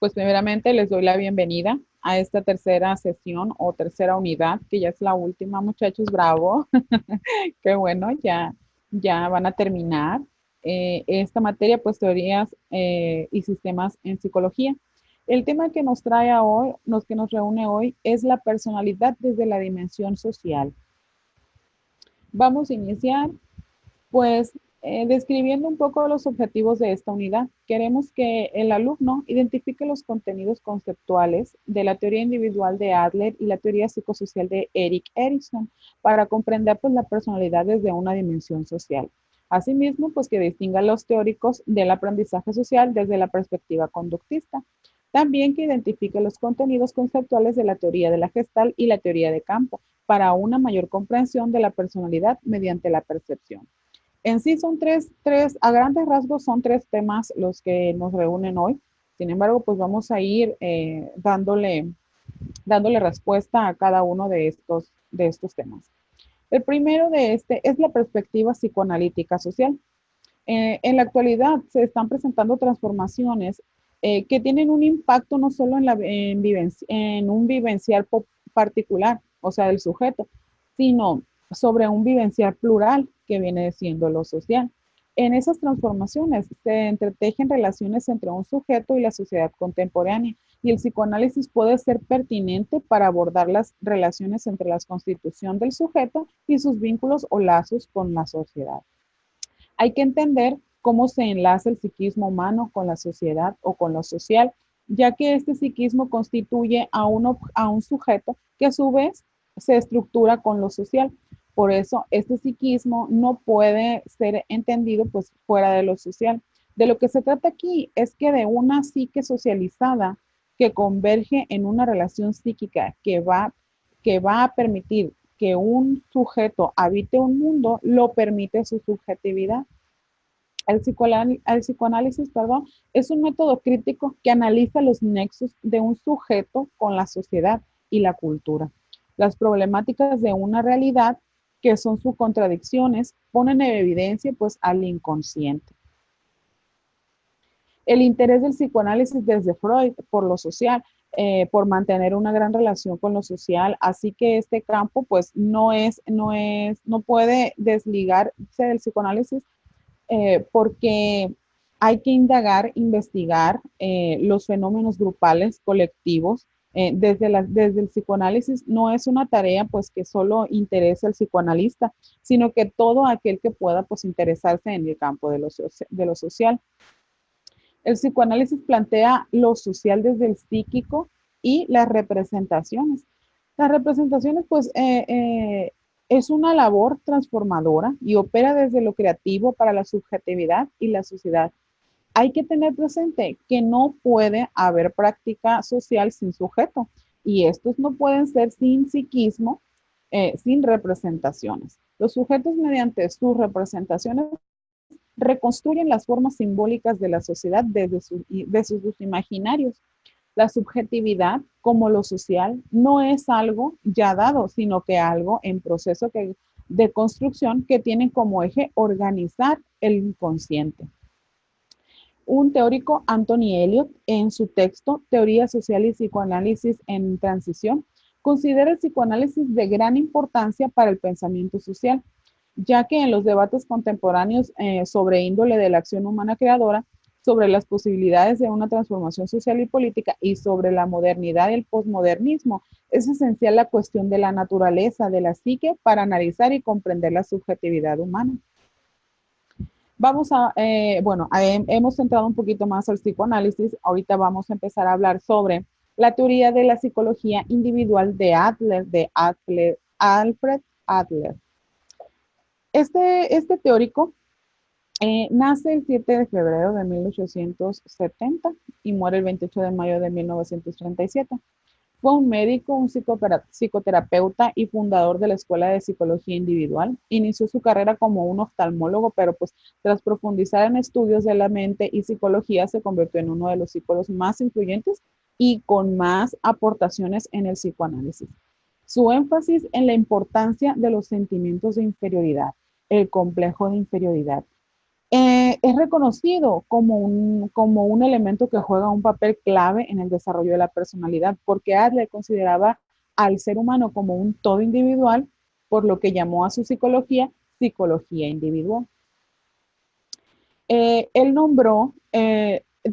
Pues primeramente les doy la bienvenida a esta tercera sesión o tercera unidad, que ya es la última, muchachos, bravo. Qué bueno, ya van a terminar esta materia, pues teorías y sistemas en psicología. El tema que nos trae a hoy, que nos reúne hoy, es la personalidad desde la dimensión social. Vamos a iniciar pues describiendo un poco los objetivos de esta unidad. Queremos que el alumno identifique los contenidos conceptuales de la teoría individual de Adler y la teoría psicosocial de Erik Erikson para comprender pues, la personalidad desde una dimensión social. Asimismo, pues que distinga a los teóricos del aprendizaje social desde la perspectiva conductista. También que identifique los contenidos conceptuales de la teoría de la Gestalt y la teoría de campo para una mayor comprensión de la personalidad mediante la percepción. En sí son a grandes rasgos son tres temas los que nos reúnen hoy. Sin embargo, pues vamos a ir dándole respuesta a cada uno de estos temas. El primero de este es la perspectiva psicoanalítica social. En la actualidad se están presentando transformaciones que tienen un impacto no solo en un vivencial particular, o sea, del sujeto, sino sobre un vivencial plural que viene siendo lo social. En esas transformaciones se entretejen relaciones entre un sujeto y la sociedad contemporánea y el psicoanálisis puede ser pertinente para abordar las relaciones entre la constitución del sujeto y sus vínculos o lazos con la sociedad. Hay que entender cómo se enlaza el psiquismo humano con la sociedad o con lo social, ya que este psiquismo constituye a un sujeto que a su vez se estructura con lo social. Por eso, este psiquismo no puede ser entendido pues fuera de lo social. De lo que se trata aquí es que de una psique socializada que converge en una relación psíquica que va a permitir que un sujeto habite un mundo, lo permite su subjetividad. El psicoanálisis, perdón, es un método crítico que analiza los nexos de un sujeto con la sociedad y la cultura. Las problemáticas de una realidad, que son sus contradicciones, ponen en evidencia pues al inconsciente. El interés del psicoanálisis desde Freud por lo social, por mantener una gran relación con lo social, así que este campo pues no puede desligarse del psicoanálisis porque hay que indagar, investigar los fenómenos grupales, colectivos. Desde el psicoanálisis no es una tarea pues que solo interese al psicoanalista, sino que todo aquel que pueda pues interesarse en el campo de lo social. El psicoanálisis plantea lo social desde el psíquico y las representaciones. Las representaciones, pues, es una labor transformadora y opera desde lo creativo para la subjetividad y la sociedad. Hay que tener presente que no puede haber práctica social sin sujeto y estos no pueden ser sin psiquismo, sin representaciones. Los sujetos mediante sus representaciones reconstruyen las formas simbólicas de la sociedad desde sus imaginarios. La subjetividad, como lo social, no es algo ya dado, sino que algo en proceso de construcción que tiene como eje organizar el inconsciente. Un teórico, Anthony Elliot, en su texto Teoría Social y Psicoanálisis en Transición, considera el psicoanálisis de gran importancia para el pensamiento social, ya que en los debates contemporáneos sobre índole de la acción humana creadora, sobre las posibilidades de una transformación social y política y sobre la modernidad y el posmodernismo, es esencial la cuestión de la naturaleza de la psique para analizar y comprender la subjetividad humana. Hemos entrado un poquito más al psicoanálisis, ahorita vamos a empezar a hablar sobre la teoría de la psicología individual de Alfred Adler. Este teórico nace el 7 de febrero de 1870 y muere el 28 de mayo de 1937. Fue un médico, un psicoterapeuta y fundador de la Escuela de Psicología Individual. Inició su carrera como un oftalmólogo, pero pues tras profundizar en estudios de la mente y psicología se convirtió en uno de los psicólogos más influyentes y con más aportaciones en el psicoanálisis. Su énfasis en la importancia de los sentimientos de inferioridad, el complejo de inferioridad, Es reconocido como un elemento que juega un papel clave en el desarrollo de la personalidad, porque Adler consideraba al ser humano como un todo individual, por lo que llamó a su psicología psicología individual. Él nombró,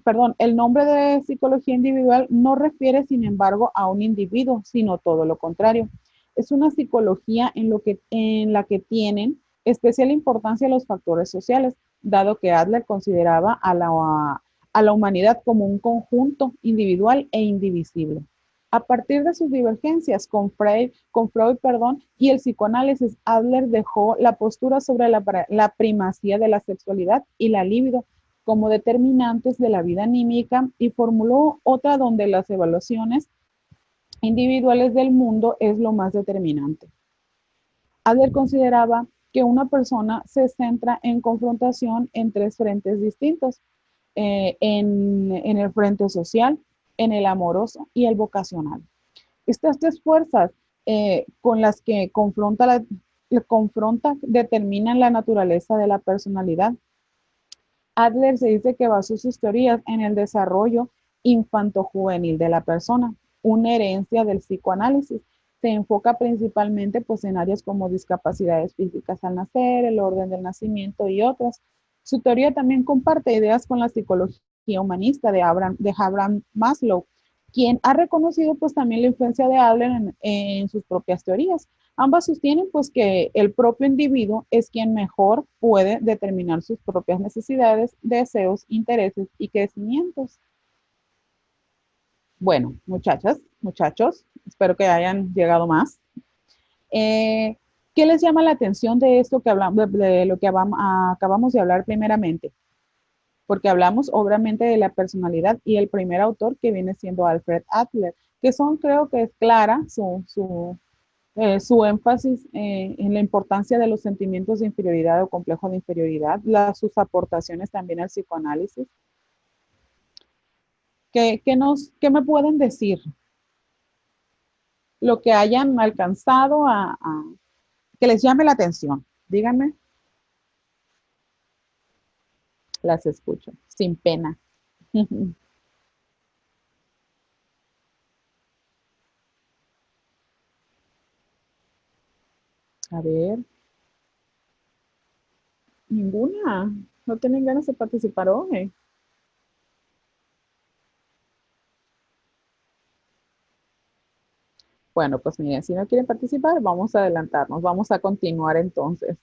perdón, el nombre de psicología individual no refiere, sin embargo, a un individuo, sino todo lo contrario. Es una psicología en la que tienen especial importancia los factores sociales, dado que Adler consideraba a la humanidad como un conjunto individual e indivisible. A partir de sus divergencias con Freud, perdón, y el psicoanálisis, Adler dejó la postura sobre la primacía de la sexualidad y la libido como determinantes de la vida anímica y formuló otra donde las evaluaciones individuales del mundo es lo más determinante. Adler consideraba que una persona se centra en confrontación en tres frentes distintos, en el frente social, en el amoroso y el vocacional. Estas tres fuerzas con las que confronta determinan la naturaleza de la personalidad. Adler se dice que basó sus teorías en el desarrollo infanto-juvenil de la persona, una herencia del psicoanálisis. Se enfoca principalmente pues, en áreas como discapacidades físicas al nacer, el orden del nacimiento y otras. Su teoría también comparte ideas con la psicología humanista de Abraham Maslow, quien ha reconocido pues también la influencia de Adler en sus propias teorías. Ambas sostienen pues que el propio individuo es quien mejor puede determinar sus propias necesidades, deseos, intereses y crecimientos. Bueno, muchachas, muchachos, espero que hayan llegado más. Eh, ¿Qué les llama la atención de esto que hablamos, de lo que acabamos de hablar primeramente? Porque hablamos obviamente de la personalidad y el primer autor que viene siendo Alfred Adler, que son, creo que es clara su énfasis en la importancia de los sentimientos de inferioridad o complejo de inferioridad, sus aportaciones también al psicoanálisis. ¿Qué me pueden decir? Lo que hayan alcanzado que les llame la atención. Díganme, las escucho, sin pena. A ver, ninguna. ¿No tienen ganas de participar hoy? Bueno, pues miren, si no quieren participar, vamos a adelantarnos, vamos a continuar entonces.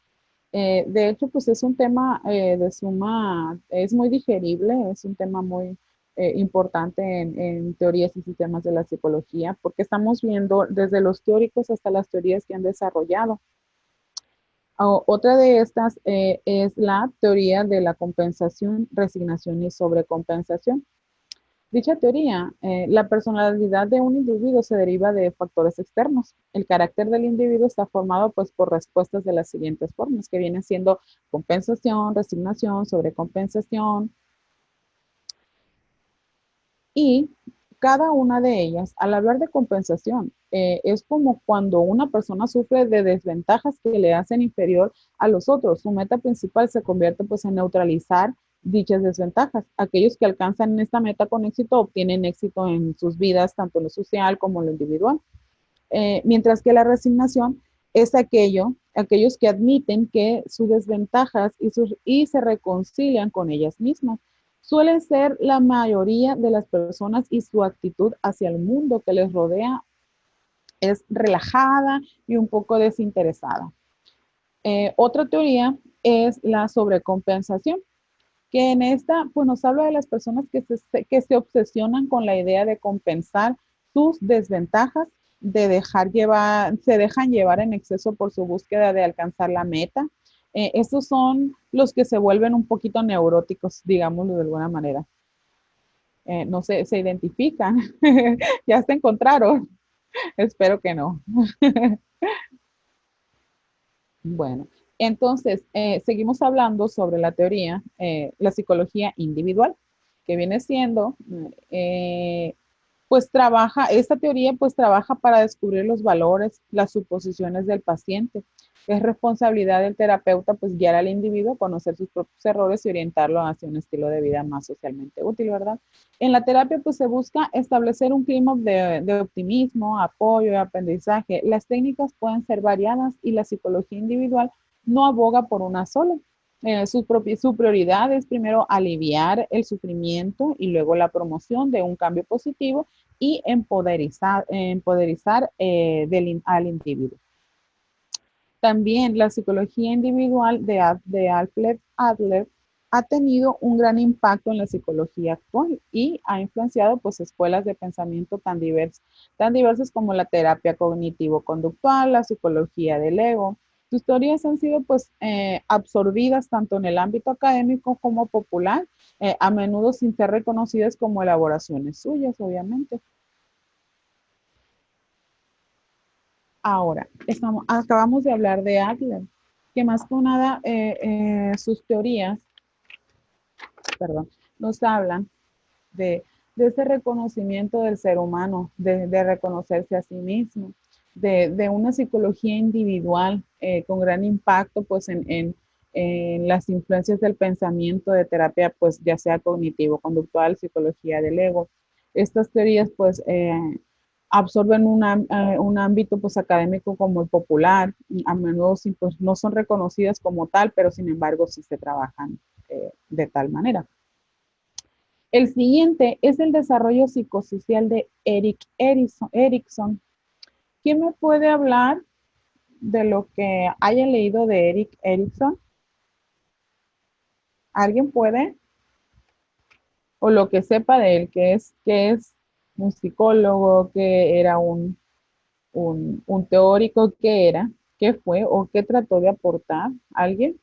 De hecho, pues es un tema es muy digerible, es un tema muy importante en teorías y sistemas de la psicología, porque estamos viendo desde los teóricos hasta las teorías que han desarrollado. Otra de estas es la teoría de la compensación, resignación y sobrecompensación. Dicha teoría, la personalidad de un individuo se deriva de factores externos. El carácter del individuo está formado pues por respuestas de las siguientes formas, que vienen siendo compensación, resignación, sobrecompensación, y cada una de ellas, al hablar de compensación, es como cuando una persona sufre de desventajas que le hacen inferior a los otros. Su meta principal se convierte pues en neutralizar dichas desventajas. Aquellos que alcanzan esta meta con éxito obtienen éxito en sus vidas, tanto en lo social como en lo individual. Mientras que la resignación es aquellos que admiten que sus desventajas y se reconcilian con ellas mismas. Suelen ser la mayoría de las personas y su actitud hacia el mundo que les rodea es relajada y un poco desinteresada. Otra teoría es la sobrecompensación, que en esta pues, nos habla de las personas que se obsesionan con la idea de compensar sus desventajas, se dejan llevar en exceso por su búsqueda de alcanzar la meta. Estos son los que se vuelven un poquito neuróticos, digámoslo de alguna manera. No sé, se identifican, ya se encontraron, espero que no. Bueno, entonces, seguimos hablando sobre la teoría, la psicología individual, que viene siendo Pues trabaja, esta teoría pues trabaja para descubrir los valores, las suposiciones del paciente. Es responsabilidad del terapeuta pues guiar al individuo a conocer sus propios errores y orientarlo hacia un estilo de vida más socialmente útil, ¿verdad? En la terapia pues se busca establecer un clima de optimismo, apoyo y aprendizaje. Las técnicas pueden ser variadas y la psicología individual no aboga por una sola. Su prioridad es primero aliviar el sufrimiento y luego la promoción de un cambio positivo y empoderizar al individuo. También la psicología individual de Alfred Adler ha tenido un gran impacto en la psicología actual y ha influenciado pues escuelas de pensamiento tan diversas como la terapia cognitivo-conductual, la psicología del ego. Sus teorías han sido pues absorbidas tanto en el ámbito académico como popular, a menudo sin ser reconocidas como elaboraciones suyas, obviamente. Ahora, acabamos de hablar de Adler, que más que nada sus teorías, perdón, nos hablan de, de ese reconocimiento del ser humano, de reconocerse a sí mismo, de una psicología individual con gran impacto pues en las influencias del pensamiento de terapia, pues ya sea cognitivo-conductual, psicología del ego. Estas teorías pues absorben un ámbito pues académico como el popular, a menudo sí, pues, no son reconocidas como tal, pero sin embargo sí se trabajan de tal manera. El siguiente es el desarrollo psicosocial de Erikson. ¿Quién me puede hablar de lo que haya leído de Erik Erikson? ¿Alguien puede? O lo que sepa de él, que es un psicólogo, que era un teórico, que era, qué fue o qué trató de aportar. ¿Alguien?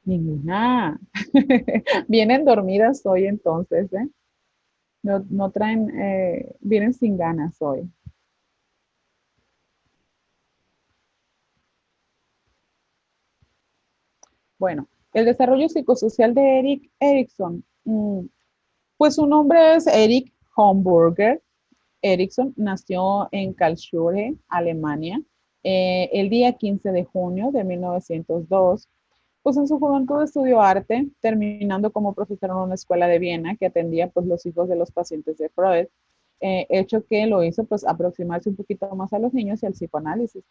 Ninguna. Vienen dormidas hoy entonces, ¿eh? No, no traen, vienen sin ganas hoy. Bueno, el desarrollo psicosocial de Erik Erikson, pues su nombre es Erik Homburger. Erikson nació en Karlsruhe, Alemania, el día 15 de junio de 1902. Pues en su juventud estudió arte, terminando como profesor en una escuela de Viena que atendía pues los hijos de los pacientes de Freud, hecho que lo hizo pues aproximarse un poquito más a los niños y al psicoanálisis.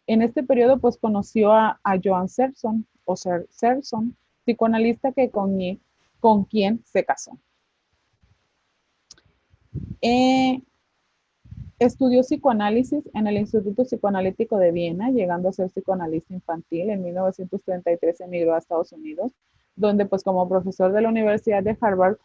En este periodo, pues conoció a Joan Serson, Serson, psicoanalista con quien se casó. Eh, Estudió psicoanálisis en el Instituto Psicoanalítico de Viena, llegando a ser psicoanalista infantil. En 1933 emigró a Estados Unidos, donde pues como profesor de la Universidad de Harvard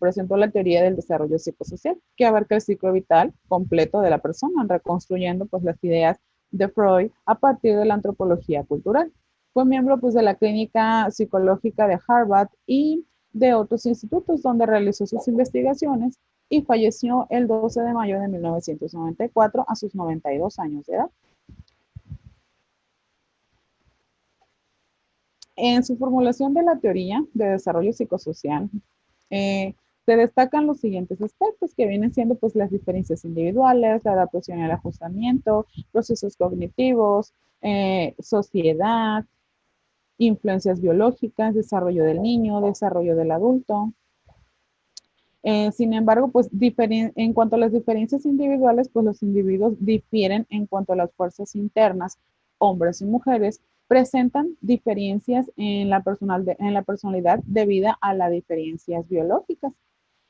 presentó la teoría del desarrollo psicosocial, que abarca el ciclo vital completo de la persona, reconstruyendo pues las ideas de Freud a partir de la antropología cultural. Fue miembro pues de la clínica psicológica de Harvard y de otros institutos donde realizó sus investigaciones y falleció el 12 de mayo de 1994 a sus 92 años de edad. En su formulación de la teoría de desarrollo psicosocial, se destacan los siguientes aspectos que vienen siendo pues las diferencias individuales, la adaptación y el ajustamiento, procesos cognitivos, sociedad, influencias biológicas, desarrollo del niño, desarrollo del adulto. Sin embargo, pues en cuanto a las diferencias individuales, pues los individuos difieren en cuanto a las fuerzas internas, hombres y mujeres, presentan diferencias en la personalidad debido a las diferencias biológicas.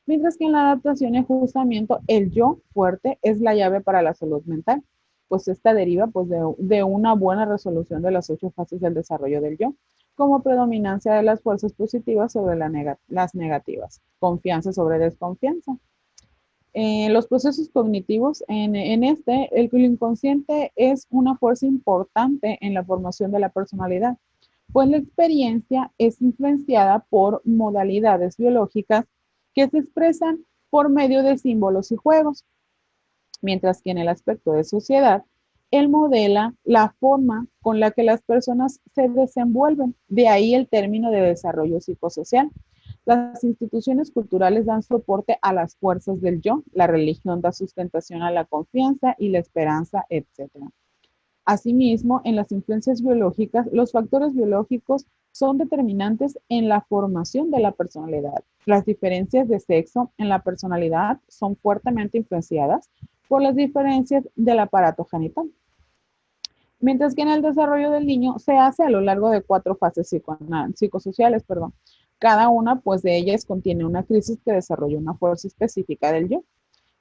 Mientras que en la adaptación y ajustamiento, el yo fuerte es la llave para la salud mental, pues esta deriva pues, de una buena resolución de las 8 fases del desarrollo del yo, como predominancia de las fuerzas positivas sobre las negativas, confianza sobre desconfianza. Los procesos cognitivos, el inconsciente es una fuerza importante en la formación de la personalidad, pues la experiencia es influenciada por modalidades biológicas que se expresan por medio de símbolos y juegos, mientras que en el aspecto de sociedad, él modela la forma con la que las personas se desenvuelven. De ahí el término de desarrollo psicosocial. Las instituciones culturales dan soporte a las fuerzas del yo, la religión da sustentación a la confianza y la esperanza, etcétera. Asimismo, en las influencias biológicas, los factores biológicos son determinantes en la formación de la personalidad. Las diferencias de sexo en la personalidad son fuertemente influenciadas por las diferencias del aparato genital. Mientras que en el desarrollo del niño se hace a lo largo de 4 fases psicosociales, perdón. Cada una, pues, de ellas contiene una crisis que desarrolla una fuerza específica del yo.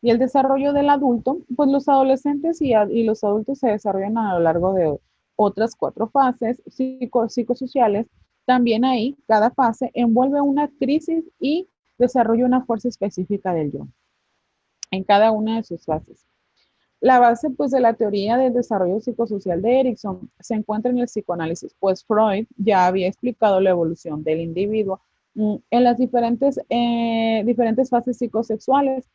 Y el desarrollo del adulto, pues los adolescentes y los adultos se desarrollan a lo largo de otras 4 fases psicosociales. También ahí, cada fase envuelve una crisis y desarrolla una fuerza específica del yo en cada una de sus fases. La base, pues, de la teoría del desarrollo psicosocial de Erikson se encuentra en el psicoanálisis, pues Freud ya había explicado la evolución del individuo en las diferentes fases psicosexuales.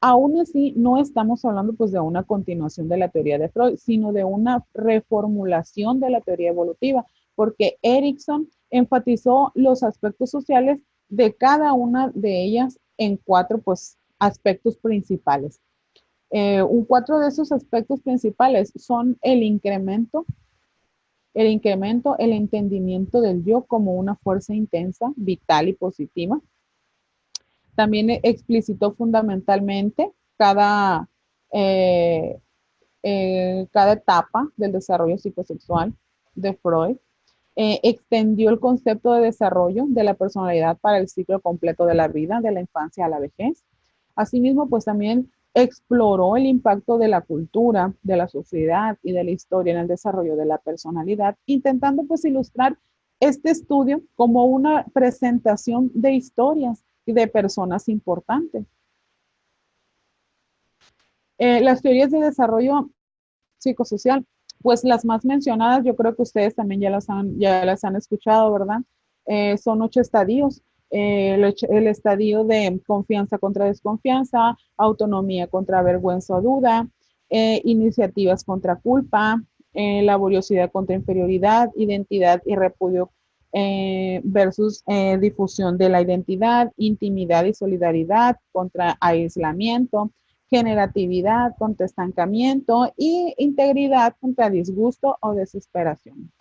Aún así, no estamos hablando, pues, de una continuación de la teoría de Freud, sino de una reformulación de la teoría evolutiva, porque Erikson enfatizó los aspectos sociales de cada una de ellas en 4, pues, aspectos principales. 4 de esos aspectos principales son el entendimiento del yo como una fuerza intensa, vital y positiva. También explicitó fundamentalmente eh, cada etapa del desarrollo psicosexual de Freud. Extendió el concepto de desarrollo de la personalidad para el ciclo completo de la vida, de la infancia a la vejez. Asimismo, pues también exploró el impacto de la cultura, de la sociedad y de la historia en el desarrollo de la personalidad, intentando, pues, ilustrar este estudio como una presentación de historias y de personas importantes. Las teorías de desarrollo psicosocial, pues las más mencionadas, yo creo que ustedes también ya las han escuchado, ¿verdad? Son 8 estadios. El estadio de confianza contra desconfianza, autonomía contra vergüenza o duda, iniciativas contra culpa, laboriosidad contra inferioridad, identidad y repudio versus difusión de la identidad, intimidad y solidaridad contra aislamiento, generatividad contra estancamiento y integridad contra disgusto o desesperación.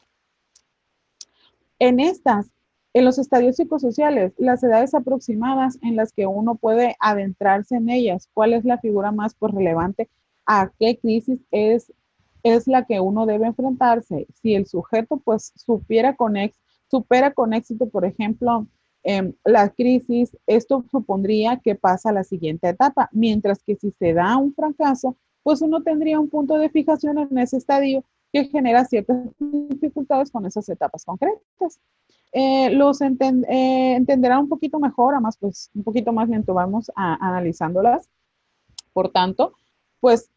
En estas, en los estadios psicosociales, las edades aproximadas en las que uno puede adentrarse en ellas, ¿cuál es la figura más, pues, relevante? ¿A qué crisis es la que uno debe enfrentarse? Si el sujeto, pues, supera con éxito, por ejemplo, la crisis, esto supondría que pasa a la siguiente etapa, mientras que si se da un fracaso, pues uno tendría un punto de fijación en ese estadio que genera ciertas dificultades con esas etapas concretas. Entenderán un poquito mejor, además, pues un poquito más lento vamos analizándolas. Por tanto, pues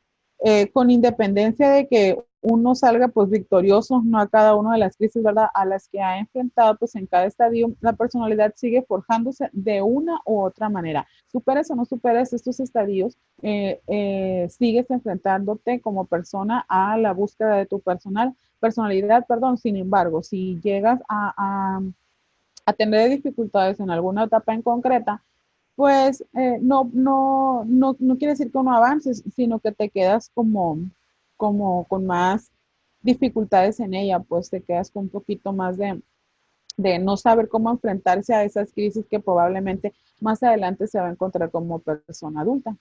con independencia de que uno salga, pues, victorioso, no a cada una de las crisis, ¿verdad?, a las que ha enfrentado, pues en cada estadio, la personalidad sigue forjándose de una u otra manera. Superes o no superes estos estadios, sigues enfrentándote como persona a la búsqueda de tu personalidad, perdón. Sin embargo, si llegas a tener dificultades en alguna etapa en concreta, pues no quiere decir que uno avances, sino que te quedas como con más dificultades en ella, pues te quedas con un poquito más de no saber cómo enfrentarse a esas crisis que probablemente más adelante se va a encontrar como persona adulta.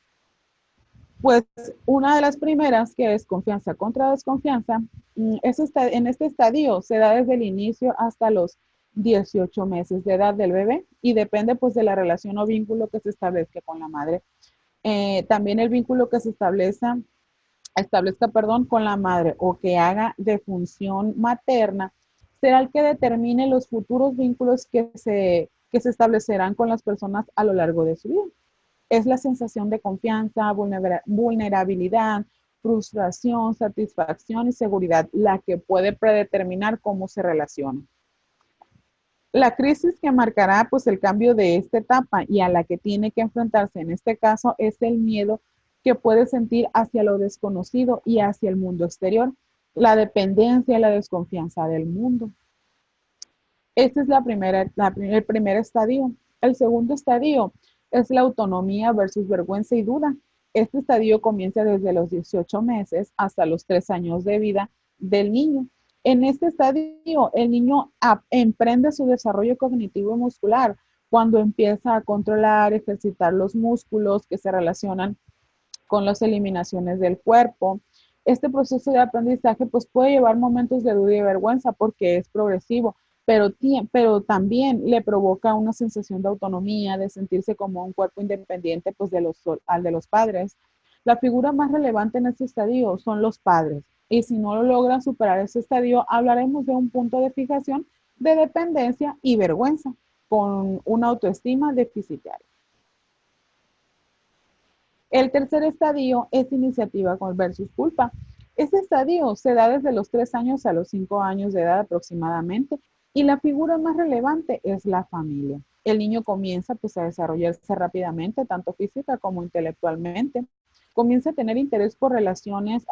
Pues una de las primeras, que es confianza contra desconfianza, en este estadio se da desde el inicio hasta los 18 meses de edad del bebé y depende, pues, de la relación o vínculo que se establezca con la madre. También el vínculo que se establezca, perdón, con la madre o que haga de función materna será el que determine los futuros vínculos que se establecerán con las personas a lo largo de su vida. Es la sensación de confianza, vulnerabilidad, frustración, satisfacción y seguridad la que puede predeterminar cómo se relaciona. La crisis que marcará, pues, el cambio de esta etapa y a la que tiene que enfrentarse en este caso es el miedo que puede sentir hacia lo desconocido y hacia el mundo exterior, la dependencia y la desconfianza del mundo. Este es el primer estadio. El segundo estadio es la autonomía versus vergüenza y duda. Este estadio comienza desde los 18 meses hasta los 3 años de vida del niño. En este estadio, el niño emprende su desarrollo cognitivo y muscular cuando empieza a controlar, ejercitar los músculos que se relacionan con las eliminaciones del cuerpo. Este proceso de aprendizaje pues puede llevar momentos de duda y vergüenza porque es progresivo, pero también le provoca una sensación de autonomía, de sentirse como un cuerpo independiente pues al de los padres. La figura más relevante en este estadio son los padres, y si no lo logran superar ese estadio, hablaremos de un punto de fijación de dependencia y vergüenza, con una autoestima deficitaria. El tercer estadio es iniciativa versus culpa. Este estadio se da desde los 3 años a los 5 años de edad aproximadamente, y la figura más relevante es la familia. El niño comienza pues a desarrollarse rápidamente, tanto física como intelectualmente. Comienza a tener interés por relacionarse,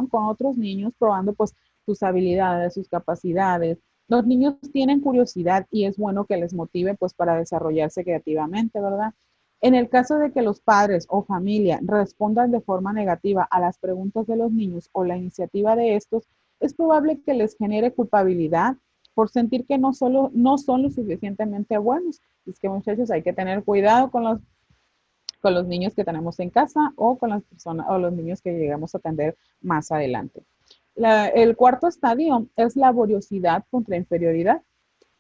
con otros niños, probando pues sus habilidades, sus capacidades. Los niños tienen curiosidad y es bueno que les motive pues para desarrollarse creativamente, ¿verdad? En el caso de que los padres o familia respondan de forma negativa a las preguntas de los niños o la iniciativa de estos, es probable que les genere culpabilidad por sentir que no son lo suficientemente buenos. Es que, muchachos, hay que tener cuidado con los niños que tenemos en casa o con las personas o los niños que llegamos a atender más adelante. El cuarto estadio es laboriosidad contra inferioridad.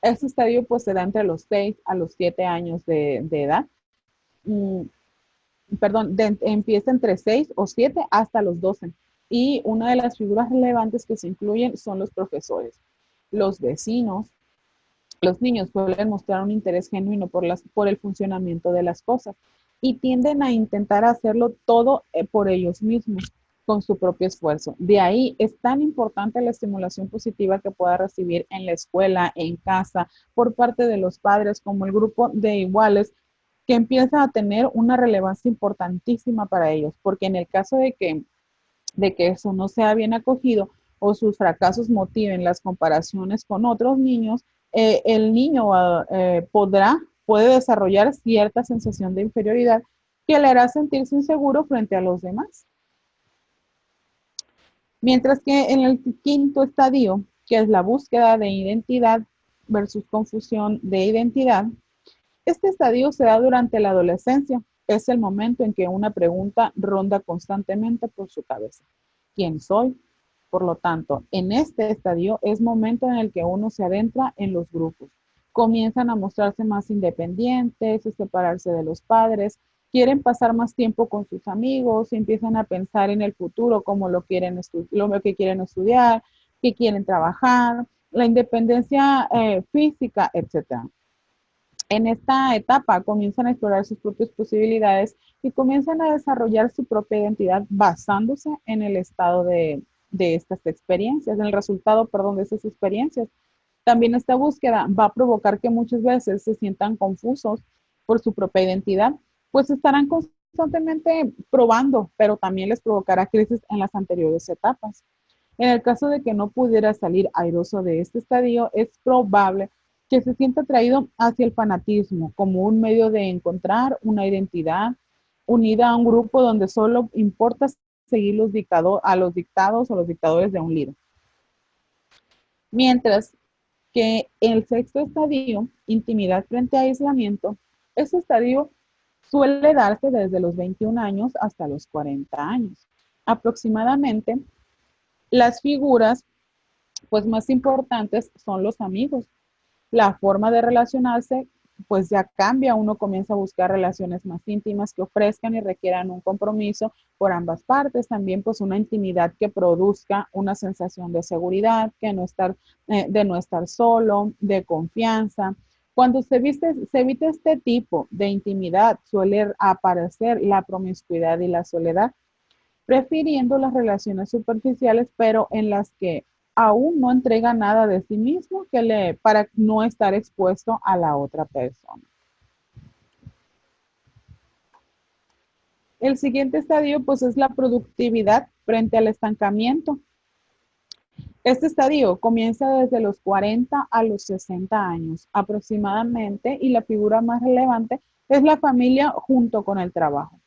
Este estadio pues se da entre los 6 a los 7 años de edad. Mm, Empieza entre 6 o 7 hasta los 12. Y una de las figuras relevantes que se incluyen son los profesores, los vecinos. Los niños suelen mostrar un interés genuino por el funcionamiento de las cosas y tienden a intentar hacerlo todo por ellos mismos, con su propio esfuerzo. De ahí es tan importante la estimulación positiva que pueda recibir en la escuela, en casa, por parte de los padres, como el grupo de iguales, que empieza a tener una relevancia importantísima para ellos, porque en el caso de que eso no sea bien acogido o sus fracasos motiven las comparaciones con otros niños, el niño puede desarrollar cierta sensación de inferioridad que le hará sentirse inseguro frente a los demás. Mientras que en el quinto estadio, que es la búsqueda de identidad versus confusión de identidad, este estadio se da durante la adolescencia. Es el momento en que una pregunta ronda constantemente por su cabeza. ¿Quién soy? Por lo tanto, en este estadio es momento en el que uno se adentra en los grupos. Comienzan a mostrarse más independientes, a separarse de los padres, quieren pasar más tiempo con sus amigos, empiezan a pensar en el futuro, como lo que quieren estudiar, que quieren trabajar, la independencia física, etcétera. En esta etapa comienzan a explorar sus propias posibilidades y comienzan a desarrollar su propia identidad basándose en el estado de estas experiencias, en el resultado, de esas experiencias. También esta búsqueda va a provocar que muchas veces se sientan confusos por su propia identidad, pues estarán constantemente probando, pero también les provocará crisis en las anteriores etapas. En el caso de que no pudiera salir airoso de este estadio, es probable que se sienta atraído hacia el fanatismo como un medio de encontrar una identidad unida a un grupo donde solo importa seguir a los dictados o los dictadores de un líder. Mientras que el sexto estadio, intimidad frente a aislamiento, este estadio suele darse desde los 21 años hasta los 40 años. Aproximadamente, las figuras pues más importantes son los amigos. La forma de relacionarse pues ya cambia, uno comienza a buscar relaciones más íntimas que ofrezcan y requieran un compromiso por ambas partes, también pues una intimidad que produzca una sensación de seguridad, de no estar solo, de confianza. Cuando se evita este tipo de intimidad, suele aparecer la promiscuidad y la soledad, prefiriendo las relaciones superficiales, pero en las que aún no entrega nada de sí mismo para no estar expuesto a la otra persona. El siguiente estadio, pues, es la productividad frente al estancamiento. Este estadio comienza desde los 40 a los 60 años aproximadamente y la figura más relevante es la familia junto con el trabajo.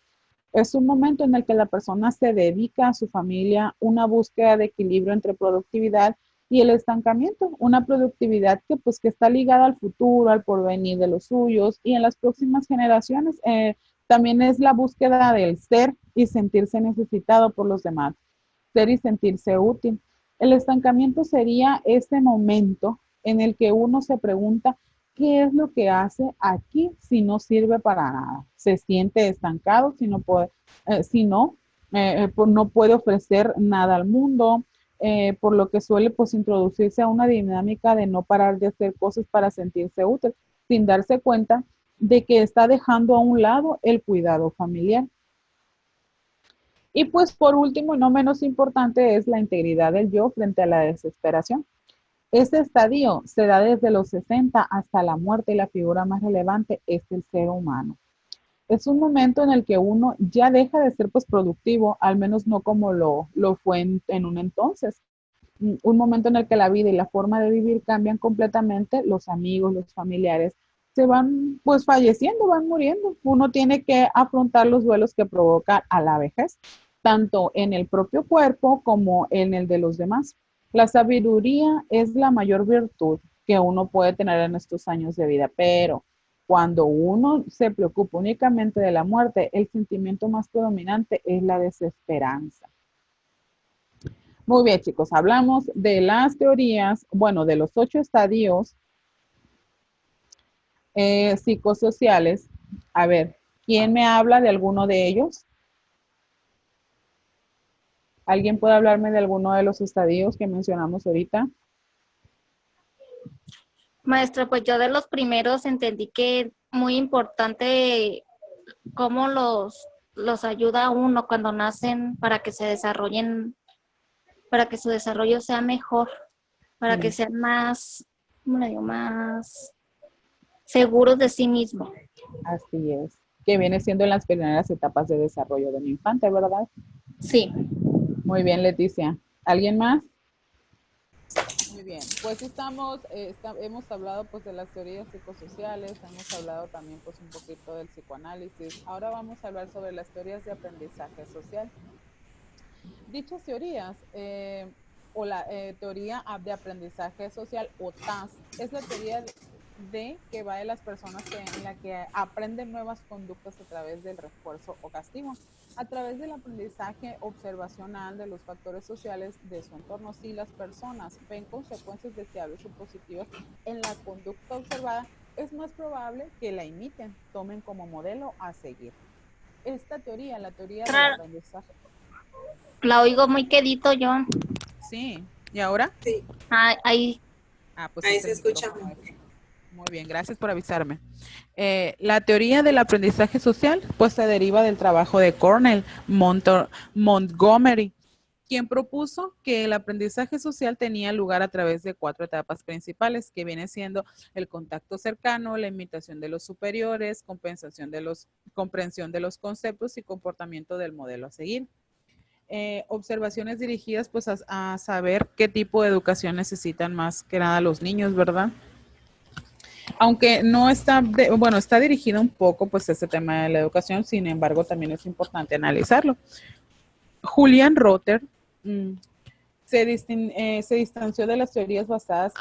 Es un momento en el que la persona se dedica a su familia, una búsqueda de equilibrio entre productividad y el estancamiento, una productividad que pues que está ligada al futuro, al porvenir de los suyos y en las próximas generaciones. También es la búsqueda del ser y sentirse necesitado por los demás, ser y sentirse útil. El estancamiento sería ese momento en el que uno se pregunta qué es lo que hace aquí si no sirve para nada. Se siente estancado si no puede ofrecer nada al mundo, por lo que suele pues introducirse a una dinámica de no parar de hacer cosas para sentirse útil, sin darse cuenta de que está dejando a un lado el cuidado familiar. Y pues por último y no menos importante es la integridad del yo frente a la desesperación. Este estadio se da desde los 60 hasta la muerte y la figura más relevante es el ser humano. Es un momento en el que uno ya deja de ser pues productivo, al menos no como lo fue en un entonces. Un momento en el que la vida y la forma de vivir cambian completamente, los amigos, los familiares se van pues falleciendo, van muriendo. Uno tiene que afrontar los duelos que provoca a la vejez, tanto en el propio cuerpo como en el de los demás. La sabiduría es la mayor virtud que uno puede tener en estos años de vida, pero cuando uno se preocupa únicamente de la muerte, el sentimiento más predominante es la desesperanza. Muy bien, chicos, hablamos de las teorías, bueno, de los 8 estadios psicosociales. A ver, ¿quién me habla de alguno de ellos? ¿Alguien puede hablarme de alguno de los estadios que mencionamos ahorita? Maestra, pues yo de los primeros entendí que muy importante cómo los ayuda a uno cuando nacen para que se desarrollen, para que su desarrollo sea mejor, para que Sí, sean más, ¿cómo le digo? Más seguros de sí mismos. así es. Que viene siendo en las primeras etapas de desarrollo de un infante, ¿verdad? Sí. Muy bien, Leticia. ¿Alguien más? Muy bien, pues hemos hablado pues de las teorías psicosociales, hemos hablado también pues un poquito del psicoanálisis. Ahora vamos a hablar sobre las teorías de aprendizaje social. Dichas teorías o la teoría de aprendizaje social o TAS es la teoría de que va de las personas en la que aprenden nuevas conductas a través del refuerzo o castigo. A través del aprendizaje observacional de los factores sociales de su entorno, si las personas ven consecuencias deseables o positivas en la conducta observada, es más probable que la imiten, tomen como modelo a seguir. Esta teoría, la teoría del aprendizaje. La oigo muy quedito yo. Sí, ¿y ahora? Sí, Ah, ahí. Ah, pues ahí es se el escucha micrófono mejor. este. Muy bien, gracias por avisarme. La teoría del aprendizaje social, pues se deriva del trabajo de Cornell Montgomery, quien propuso que el aprendizaje social tenía lugar a través de 4 etapas principales, que viene siendo el contacto cercano, la imitación de los superiores, comprensión de los conceptos y comportamiento del modelo a seguir. Observaciones dirigidas pues a saber qué tipo de educación necesitan más que nada los niños, ¿verdad? Aunque no está, bueno, está dirigido un poco pues a este tema de la educación, sin embargo también es importante analizarlo. Julian Rotter mm, se distanció de las teorías basadas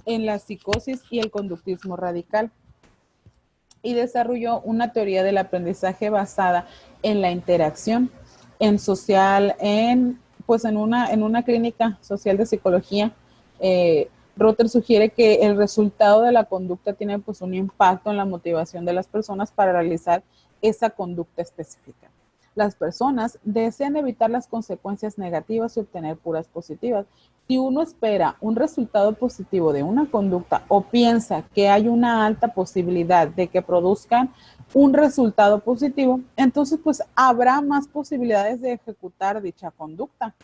en la psicosis y el conductismo radical y desarrolló una teoría del aprendizaje basada en la interacción, en social, pues en una clínica social de psicología. Rotter sugiere que el resultado de la conducta tiene pues un impacto en la motivación de las personas para realizar esa conducta específica. Las personas desean evitar las consecuencias negativas y obtener puras positivas. Si uno espera un resultado positivo de una conducta o piensa que hay una alta posibilidad de que produzcan un resultado positivo, entonces pues habrá más posibilidades de ejecutar dicha conducta.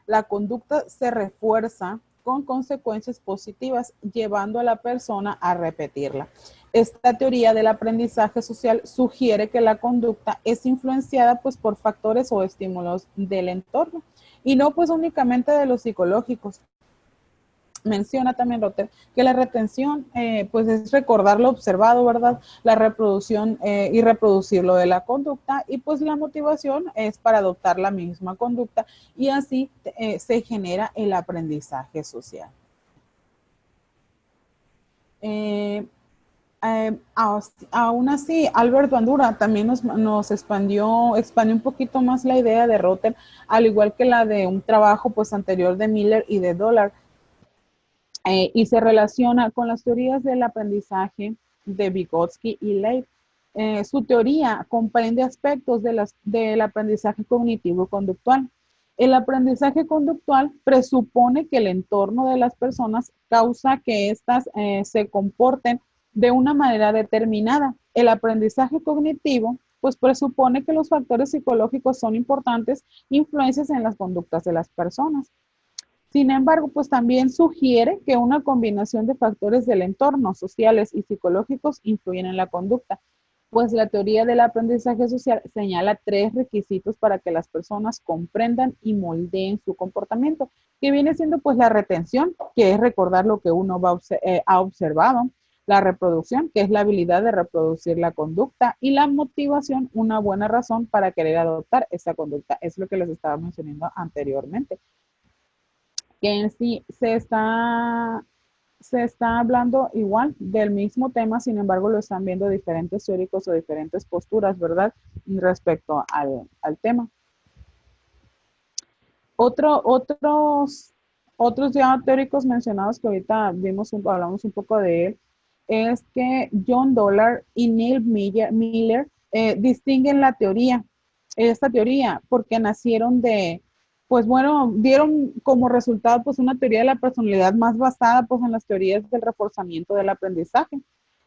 La conducta se refuerza con consecuencias positivas, llevando a la persona a repetirla. Esta teoría del aprendizaje social sugiere que la conducta es influenciada pues por factores o estímulos del entorno y no pues únicamente de los psicológicos. Menciona también Rotter que la retención pues es recordar lo observado, ¿verdad? La reproducción y reproducirlo de la conducta y pues la motivación es para adoptar la misma conducta y así se genera el aprendizaje social. Aún así, Albert Bandura también nos expandió un poquito más la idea de Rotter, al igual que la de un trabajo pues anterior de Miller y de Dollar, y se relaciona con las teorías del aprendizaje de Vygotsky y Leib. Su teoría comprende aspectos del aprendizaje cognitivo-conductual. El aprendizaje conductual presupone que el entorno de las personas causa que éstas se comporten de una manera determinada. El aprendizaje cognitivo pues presupone que los factores psicológicos son importantes influencias en las conductas de las personas. Sin embargo, pues también sugiere que una combinación de factores del entorno, sociales y psicológicos, influyen en la conducta, pues la teoría del aprendizaje social señala 3 requisitos para que las personas comprendan y moldeen su comportamiento, que viene siendo pues la retención, que es recordar lo que uno ha observado, la reproducción, que es la habilidad de reproducir la conducta, y la motivación, una buena razón para querer adoptar esa conducta. Es lo que les estaba mencionando anteriormente, que en sí se está hablando igual del mismo tema, sin embargo lo están viendo diferentes teóricos o diferentes posturas, ¿verdad? Respecto al tema. Otros ya teóricos mencionados que ahorita hablamos un poco de él, es que John Dollar y Neil Miller distinguen esta teoría, porque nacieron pues bueno, dieron como resultado pues una teoría de la personalidad más basada pues en las teorías del reforzamiento del aprendizaje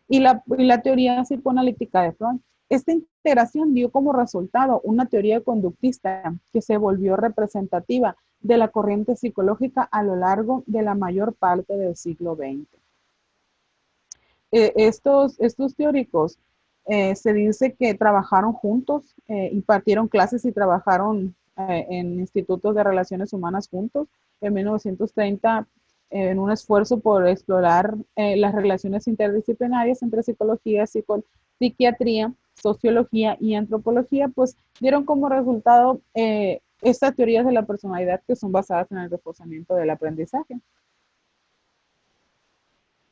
y la teoría psicoanalítica de Freud. Esta integración dio como resultado una teoría conductista que se volvió representativa de la corriente psicológica a lo largo de la mayor parte del siglo XX. Estos teóricos se dice que trabajaron juntos, impartieron clases y trabajaron en institutos de relaciones humanas juntos en 1930 en un esfuerzo por explorar las relaciones interdisciplinarias entre psicología, psiquiatría, sociología y antropología, pues dieron como resultado estas teorías de la personalidad que son basadas en el reforzamiento del aprendizaje.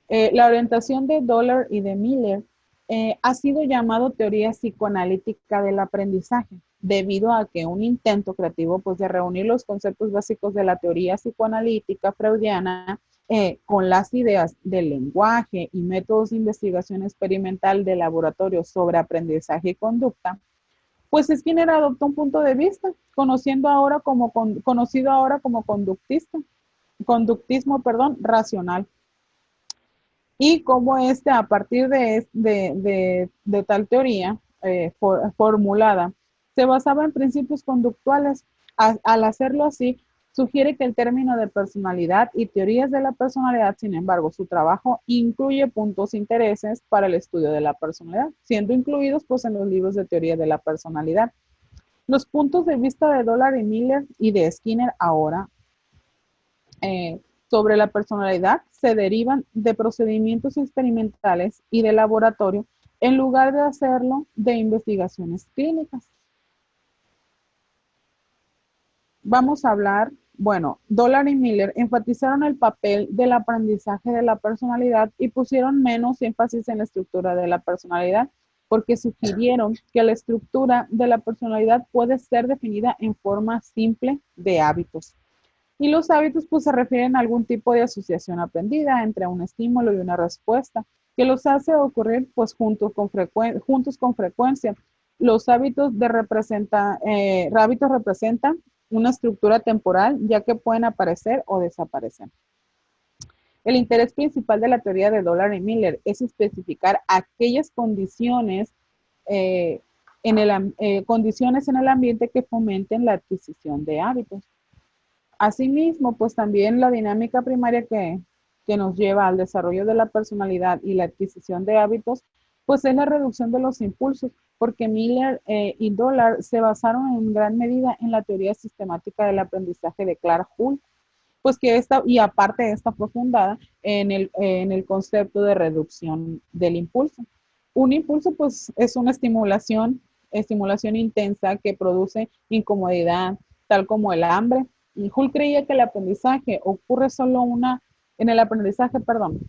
La orientación de Dollar y de Miller ha sido llamado teoría psicoanalítica del aprendizaje, debido a que un intento creativo pues, de reunir los conceptos básicos de la teoría psicoanalítica freudiana con las ideas del lenguaje y métodos de investigación experimental de laboratorio sobre aprendizaje y conducta, pues Skinner adoptó un punto de vista, conocido ahora como conductismo, racional. Y cómo a partir de tal teoría formulada, se basaba en principios conductuales. Al hacerlo así, sugiere que el término de personalidad y teorías de la personalidad, sin embargo, su trabajo incluye puntos intereses para el estudio de la personalidad, siendo incluidos pues, en los libros de teoría de la personalidad. Los puntos de vista de Dollar y Miller y de Skinner ahora sobre la personalidad se derivan de procedimientos experimentales y de laboratorio en lugar de hacerlo de investigaciones clínicas. Vamos a hablar, bueno, Dollar y Miller enfatizaron el papel del aprendizaje de la personalidad y pusieron menos énfasis en la estructura de la personalidad, porque sugirieron que la estructura de la personalidad puede ser definida en forma simple de hábitos. Y los hábitos pues se refieren a algún tipo de asociación aprendida entre un estímulo y una respuesta, que los hace ocurrir pues juntos con frecuencia. Los hábitos representan una estructura temporal, ya que pueden aparecer o desaparecer. El interés principal de la teoría de Dollar y Miller es especificar aquellas condiciones en el ambiente que fomenten la adquisición de hábitos. Asimismo, pues también la dinámica primaria que nos lleva al desarrollo de la personalidad y la adquisición de hábitos, pues es la reducción de los impulsos, porque Miller y Dollar se basaron en gran medida en la teoría sistemática del aprendizaje de Clark Hull, pues que esta, y aparte está profundada en el concepto de reducción del impulso. Un impulso, pues, es una estimulación intensa que produce incomodidad, tal como el hambre. Y Hull creía que en el aprendizaje, perdón,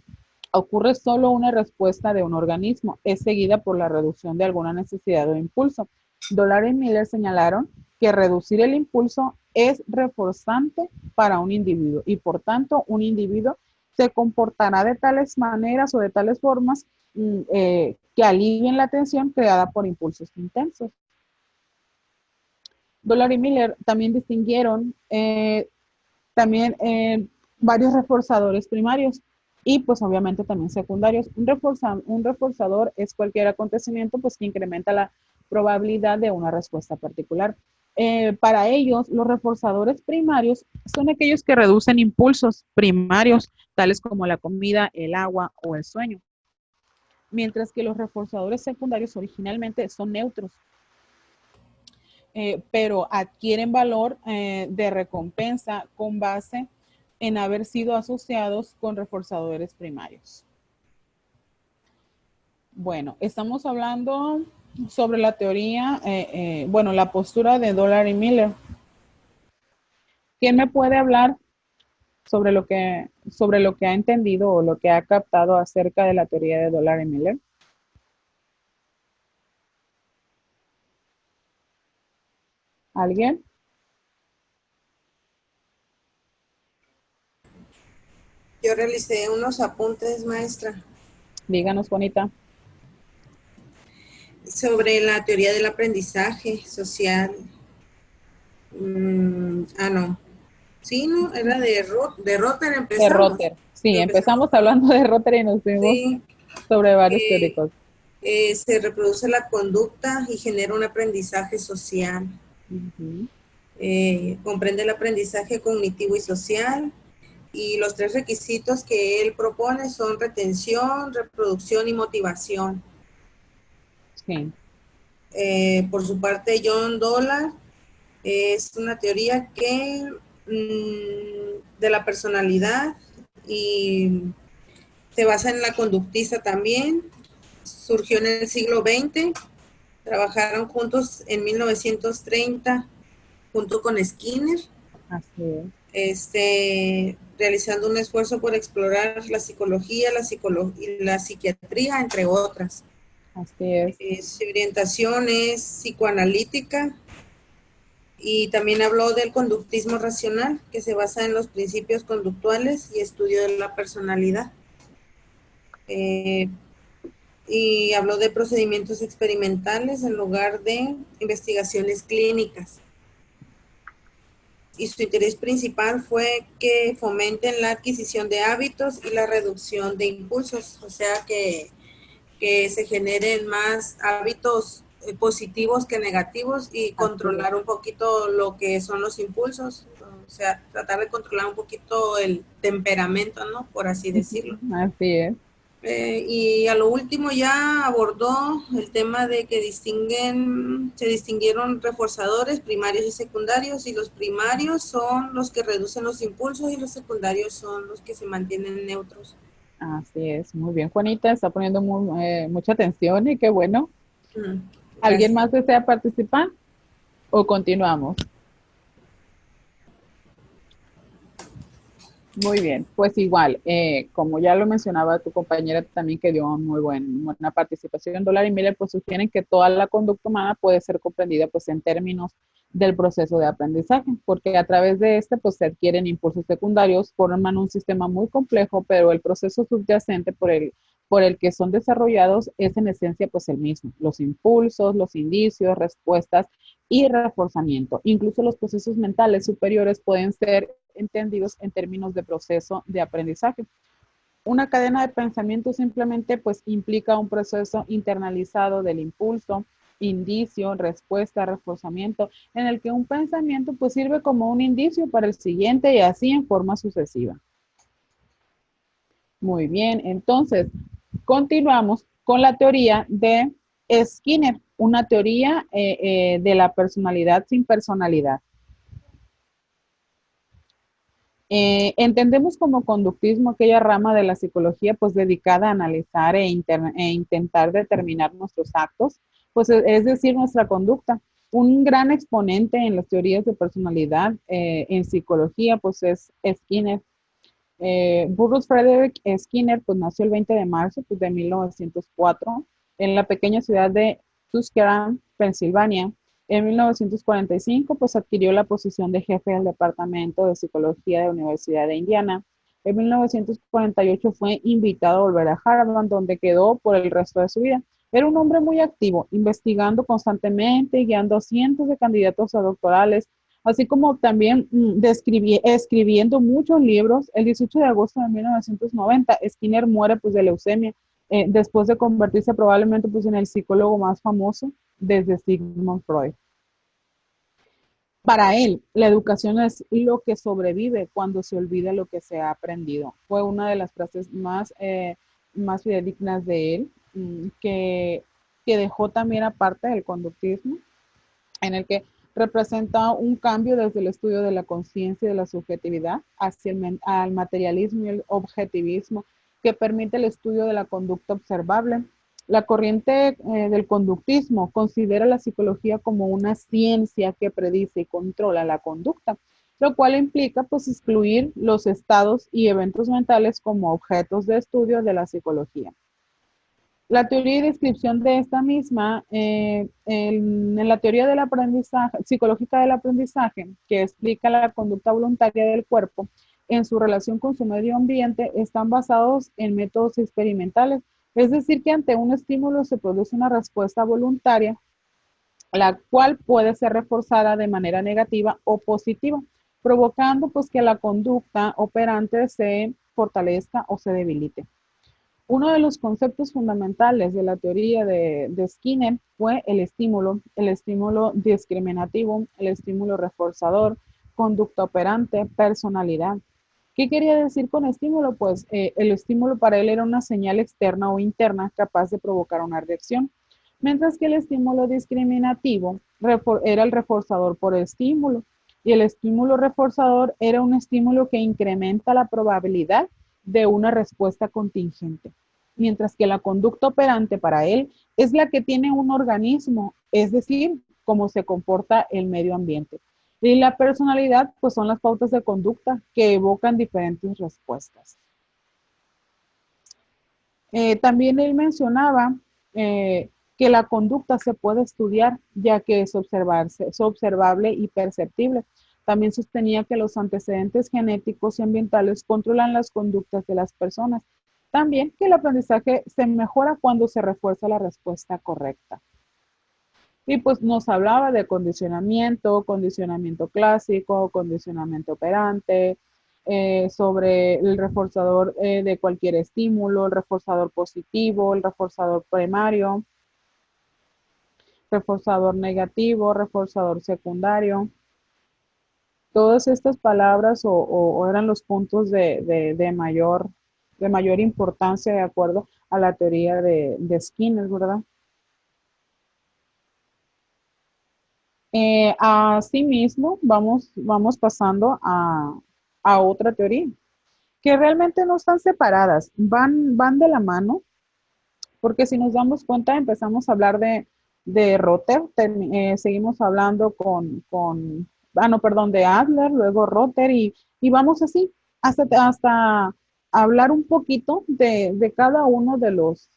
ocurre solo una respuesta de un organismo, es seguida por la reducción de alguna necesidad o impulso. Dollar y Miller señalaron que reducir el impulso es reforzante para un individuo y por tanto un individuo se comportará de tales maneras o de tales formas que alivien la tensión creada por impulsos intensos. Dollar y Miller también distinguieron también varios reforzadores primarios y pues obviamente también secundarios. Un reforzador es cualquier acontecimiento pues que incrementa la probabilidad de una respuesta particular. Para ellos, los reforzadores primarios son aquellos que reducen impulsos primarios, tales como la comida, el agua o el sueño, mientras que los reforzadores secundarios originalmente son neutros, pero adquieren valor de recompensa con base en haber sido asociados con reforzadores primarios. Bueno, estamos hablando sobre la teoría, bueno, la postura de Dollar y Miller. ¿Quién me puede hablar sobre lo que ha entendido o lo que ha captado acerca de la teoría de Dollar y Miller? ¿Alguien? Yo realicé unos apuntes, maestra, Díganos, Juanita. sobre la teoría del aprendizaje social. No. Sí, no, era de Rotter De empezamos. Rotter. Sí, empezamos hablando de Rotter y nos fuimos Sí, sobre varios que teóricos. se reproduce la conducta y genera un aprendizaje social. Ujú. Comprende el aprendizaje cognitivo y social. Y los 3 requisitos que él propone son retención, reproducción y motivación. Sí, Por su parte, John Dollar es una teoría que de la personalidad y se basa en la conductista también. Surgió en el siglo XX, trabajaron juntos en 1930 junto con Skinner, así es. realizando un esfuerzo por explorar la psicología, y la psiquiatría, entre otras. Así es. Su orientación es psicoanalítica y también habló del conductismo racional, que se basa en los principios conductuales y estudio de la personalidad. Y habló de procedimientos experimentales en lugar de investigaciones clínicas. Y su interés principal fue que fomenten la adquisición de hábitos y la reducción de impulsos, o sea que se generen más hábitos positivos que negativos y controlar un poquito lo que son los impulsos, o sea, tratar de controlar un poquito el temperamento, ¿no? Por así decirlo. Así es. Y a lo último ya abordó el tema de que se distinguieron reforzadores primarios y secundarios, y los primarios son los que reducen los impulsos y los secundarios son los que se mantienen neutros. Así es. Muy bien, Juanita. Está poniendo mucha atención y qué bueno. ¿Alguien Gracias. más desea participar o continuamos? Muy bien, pues igual, como ya lo mencionaba tu compañera también que dio buena participación, Dollar y Miller pues sugieren que toda la conducta humana puede ser comprendida pues en términos del proceso de aprendizaje, porque a través de este pues se adquieren impulsos secundarios, forman un sistema muy complejo, pero el proceso subyacente por el que son desarrollados es en esencia pues el mismo, los impulsos, los indicios, respuestas y reforzamiento. Incluso los procesos mentales superiores pueden ser entendidos en términos de proceso de aprendizaje. Una cadena de pensamiento simplemente pues implica un proceso internalizado del impulso indicio, respuesta, reforzamiento, en el que un pensamiento pues sirve como un indicio para el siguiente y así en forma sucesiva. Muy bien, entonces continuamos con la teoría de Skinner, una teoría de la personalidad sin personalidad. Entendemos como conductismo aquella rama de la psicología pues dedicada a analizar e intentar determinar nuestros actos, pues es decir, nuestra conducta. Un gran exponente en las teorías de personalidad en psicología pues es Skinner. Burroughs Frederick Skinner pues nació el 20 de marzo pues, de 1904 en la pequeña ciudad de Tucson, Pensilvania. En 1945 pues adquirió la posición de jefe del Departamento de Psicología de la Universidad de Indiana. En 1948 fue invitado a volver a Harvard, donde quedó por el resto de su vida. Era un hombre muy activo, investigando constantemente y guiando a cientos de candidatos a doctorales, así como también escribiendo muchos libros. El 18 de agosto de 1990, Skinner muere pues de leucemia, después de convertirse probablemente pues en el psicólogo más famoso desde Sigmund Freud. Para él, la educación es lo que sobrevive cuando se olvida lo que se ha aprendido. Fue una de las frases más fidedignas de él, que dejó también aparte del conductismo, en el que representa un cambio desde el estudio de la conciencia y de la subjetividad hacia al materialismo y el objetivismo, que permite el estudio de la conducta observable. La corriente del conductismo considera la psicología como una ciencia que predice y controla la conducta, lo cual implica pues excluir los estados y eventos mentales como objetos de estudio de la psicología. La teoría y descripción de esta misma, en la teoría del aprendizaje, psicológica del aprendizaje, que explica la conducta voluntaria del cuerpo en su relación con su medio ambiente, están basados en métodos experimentales. Es decir, que ante un estímulo se produce una respuesta voluntaria, la cual puede ser reforzada de manera negativa o positiva, provocando pues que la conducta operante se fortalezca o se debilite. Uno de los conceptos fundamentales de la teoría de Skinner fue el estímulo discriminativo, el estímulo reforzador, conducta operante, personalidad. ¿Qué quería decir con estímulo? Pues el estímulo para él era una señal externa o interna capaz de provocar una reacción, mientras que el estímulo discriminativo era el reforzador por estímulo, y el estímulo reforzador era un estímulo que incrementa la probabilidad de una respuesta contingente, mientras que la conducta operante para él es la que tiene un organismo, es decir, cómo se comporta el medio ambiente. Y la personalidad, pues son las pautas de conducta que evocan diferentes respuestas. También él mencionaba que la conducta se puede estudiar, ya que es observable y perceptible. También sostenía que los antecedentes genéticos y ambientales controlan las conductas de las personas. También que el aprendizaje se mejora cuando se refuerza la respuesta correcta. Y pues nos hablaba de condicionamiento clásico, condicionamiento operante, sobre el reforzador de cualquier estímulo, el reforzador positivo, el reforzador primario, reforzador negativo, reforzador secundario. Todas estas palabras o eran los puntos de mayor importancia de acuerdo a la teoría de Skinner, ¿verdad? Asimismo, vamos pasando a otra teoría, que realmente no están separadas, van de la mano, porque si nos damos cuenta, empezamos a hablar de Rotter, seguimos hablando no, perdón, de Adler, luego Rotter, y vamos así, hasta hablar un poquito de cada uno de los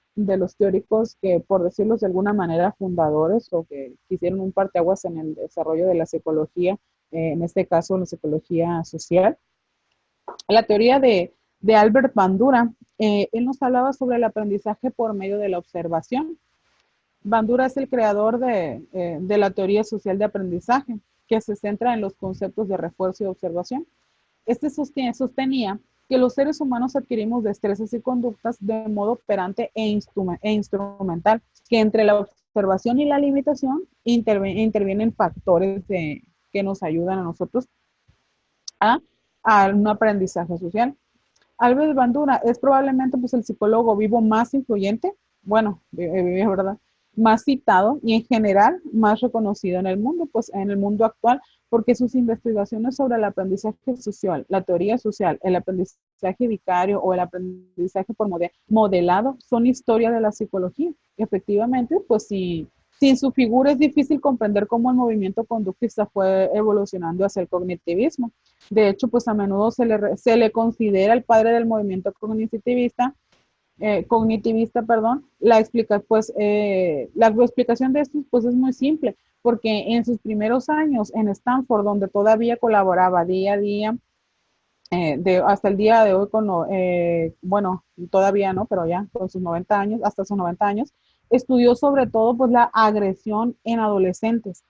teóricos que, por decirlos de alguna manera, fundadores o que hicieron un parteaguas en el desarrollo de la psicología, en este caso la psicología social. La teoría de Albert Bandura, él nos hablaba sobre el aprendizaje por medio de la observación. Bandura es el creador de la teoría social de aprendizaje, que se centra en los conceptos de refuerzo y observación. Este sostenía que los seres humanos adquirimos destrezas y conductas de modo operante e instrumental, que entre la observación y la limitación, intervienen factores que nos ayudan a nosotros a, a un aprendizaje social. Albert Bandura es probablemente pues, el psicólogo vivo más influyente, bueno, es verdad, más citado y en general más reconocido en el mundo, pues en el mundo actual, porque sus investigaciones sobre el aprendizaje social, la teoría social, el aprendizaje vicario o el aprendizaje por modelado son historia de la psicología. Efectivamente, pues sí, sin su figura es difícil comprender cómo el movimiento conductista fue evolucionando hacia el cognitivismo. De hecho, pues a menudo se le considera el padre del movimiento cognitivista, perdón. La explicación de esto pues es muy simple, porque en sus primeros años en Stanford, donde todavía colaboraba día a día, hasta el día de hoy, bueno, todavía no, pero ya con sus 90 años, hasta sus 90 años, estudió sobre todo pues la agresión en adolescentes.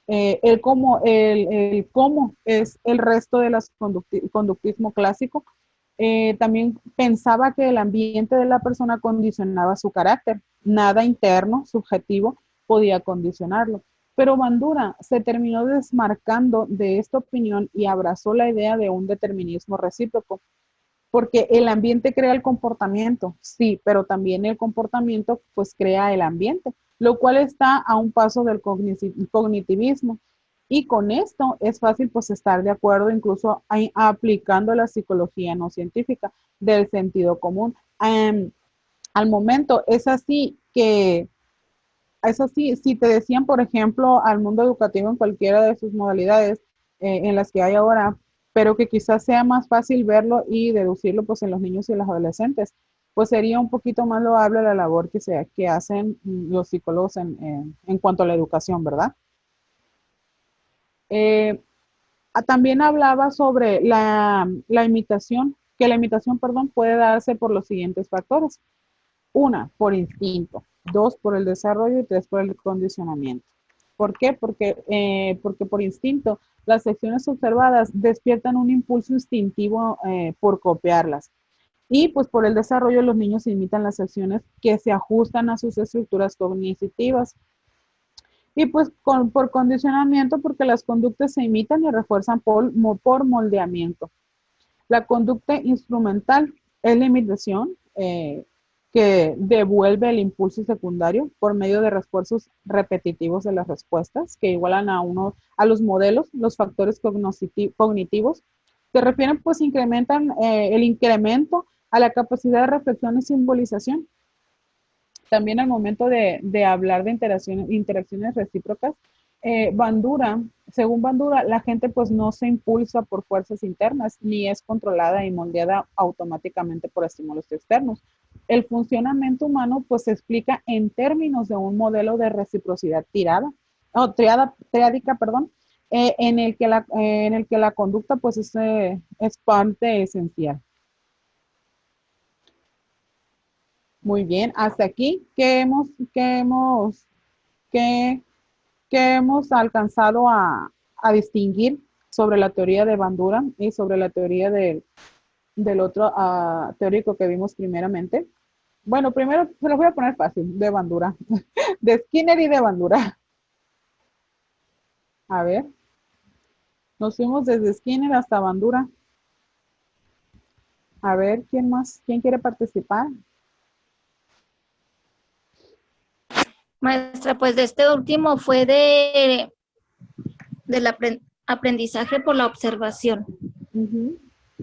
El cómo es el resto del conductismo clásico. También pensaba que el ambiente de la persona condicionaba su carácter. Nada interno, subjetivo, podía condicionarlo. Pero Bandura se terminó desmarcando de esta opinión y abrazó la idea de un determinismo recíproco, porque el ambiente crea el comportamiento, sí, pero también el comportamiento pues crea el ambiente, lo cual está a un paso del cognitivismo. Y con esto es fácil pues estar de acuerdo, incluso aplicando la psicología no científica del sentido común. Al momento es así, si te decían, por ejemplo, al mundo educativo en cualquiera de sus modalidades en las que hay ahora, pero que quizás sea más fácil verlo y deducirlo pues en los niños y los adolescentes, pues sería un poquito más loable la labor que hacen los psicólogos en cuanto a la educación, ¿verdad? Eh, También hablaba sobre la imitación, que la imitación, perdón, puede darse por los siguientes factores. Una, por instinto. Dos, por el desarrollo. Y tres, por el condicionamiento. ¿Por qué? Porque por instinto las secciones observadas despiertan un impulso instintivo por copiarlas. Y pues por el desarrollo los niños imitan las acciones que se ajustan a sus estructuras cognitivas. Y pues por condicionamiento porque las conductas se imitan y refuerzan por moldeamiento. La conducta instrumental es la imitación que devuelve el impulso secundario por medio de refuerzos repetitivos de las respuestas que igualan a los modelos, los factores cognitivos. Se refieren, pues, incrementan el incremento a la capacidad de reflexión y simbolización. También al momento de hablar de interacciones recíprocas, según Bandura, la gente pues no se impulsa por fuerzas internas, ni es controlada y moldeada automáticamente por estímulos externos. El funcionamiento humano pues se explica en términos de un modelo de reciprocidad triádica, perdón, en el que la conducta pues es parte esencial. Muy bien, hasta aquí, qué, qué hemos alcanzado a distinguir sobre la teoría de Bandura y sobre la teoría del otro teórico que vimos primeramente? Bueno, primero se los voy a poner fácil, de Bandura, de Skinner y de Bandura. A ver, nos fuimos desde Skinner hasta Bandura. A ver, ¿quién más? ¿Quién quiere participar? Maestra, pues de este último fue del aprendizaje por la observación,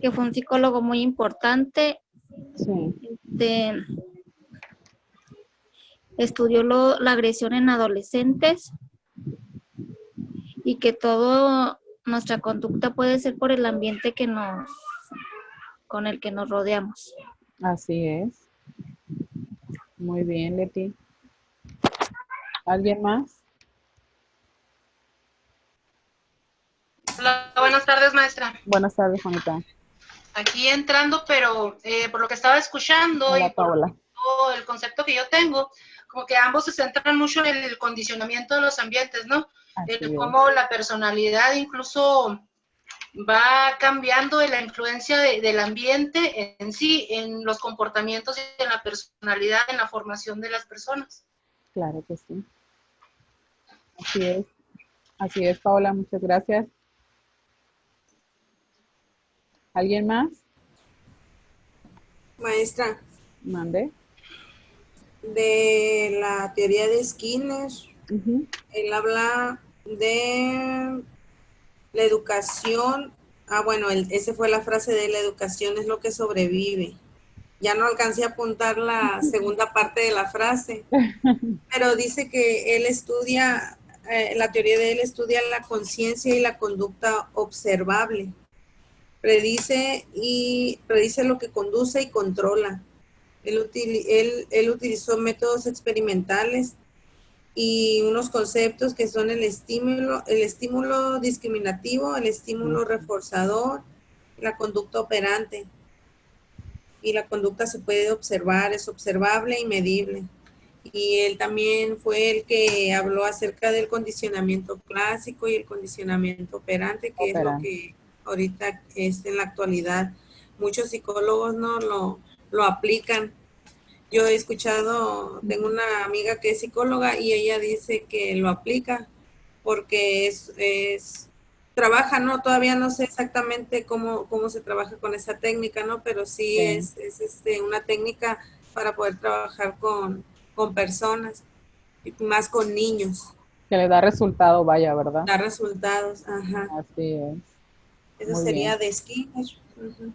que fue un psicólogo muy importante. Sí. Estudió la agresión en adolescentes y que toda nuestra conducta puede ser por el ambiente con el que nos rodeamos. Así es. Muy bien, Leti. ¿Alguien más? Hola, buenas tardes, maestra. Buenas tardes, Juanita. Aquí entrando, pero por lo que estaba escuchando Hola, y por Paola. todo el concepto que yo tengo, como que ambos se centran mucho en el condicionamiento de los ambientes, ¿no? Así es. Cómo la personalidad incluso va cambiando de la influencia del ambiente en sí, en los comportamientos y en la personalidad, en la formación de las personas. Claro que sí. Así así es, Paola, muchas gracias. ¿Alguien más? Maestra, Mande. de la teoría de Skinner, Ujú. él habla de la educación. Ah, bueno, esa fue la frase de la educación es lo que sobrevive. Ya no alcancé a apuntar la segunda parte de la frase, pero dice que él estudia, la teoría de él estudia la conciencia y la conducta observable. Predice lo que conduce y controla. Él utilizó métodos experimentales y unos conceptos que son el estímulo discriminativo, el estímulo reforzador, la conducta operante. Y la conducta se puede observar, es observable y medible. Y él también fue el que habló acerca del condicionamiento clásico y el condicionamiento operante, que es lo Operan. que ahorita es en la actualidad. Muchos psicólogos no lo aplican. Yo he escuchado, tengo una amiga que es psicóloga y ella dice que lo aplica porque trabaja, ¿no? Todavía no sé exactamente cómo se trabaja con esa técnica, ¿no? Pero sí Sí, es una técnica para poder trabajar con personas, y más con niños, que le da resultado, vaya, ¿verdad? dar resultados, ajá. Así es. Eso Muy sería bien, de Skinner. Ujú.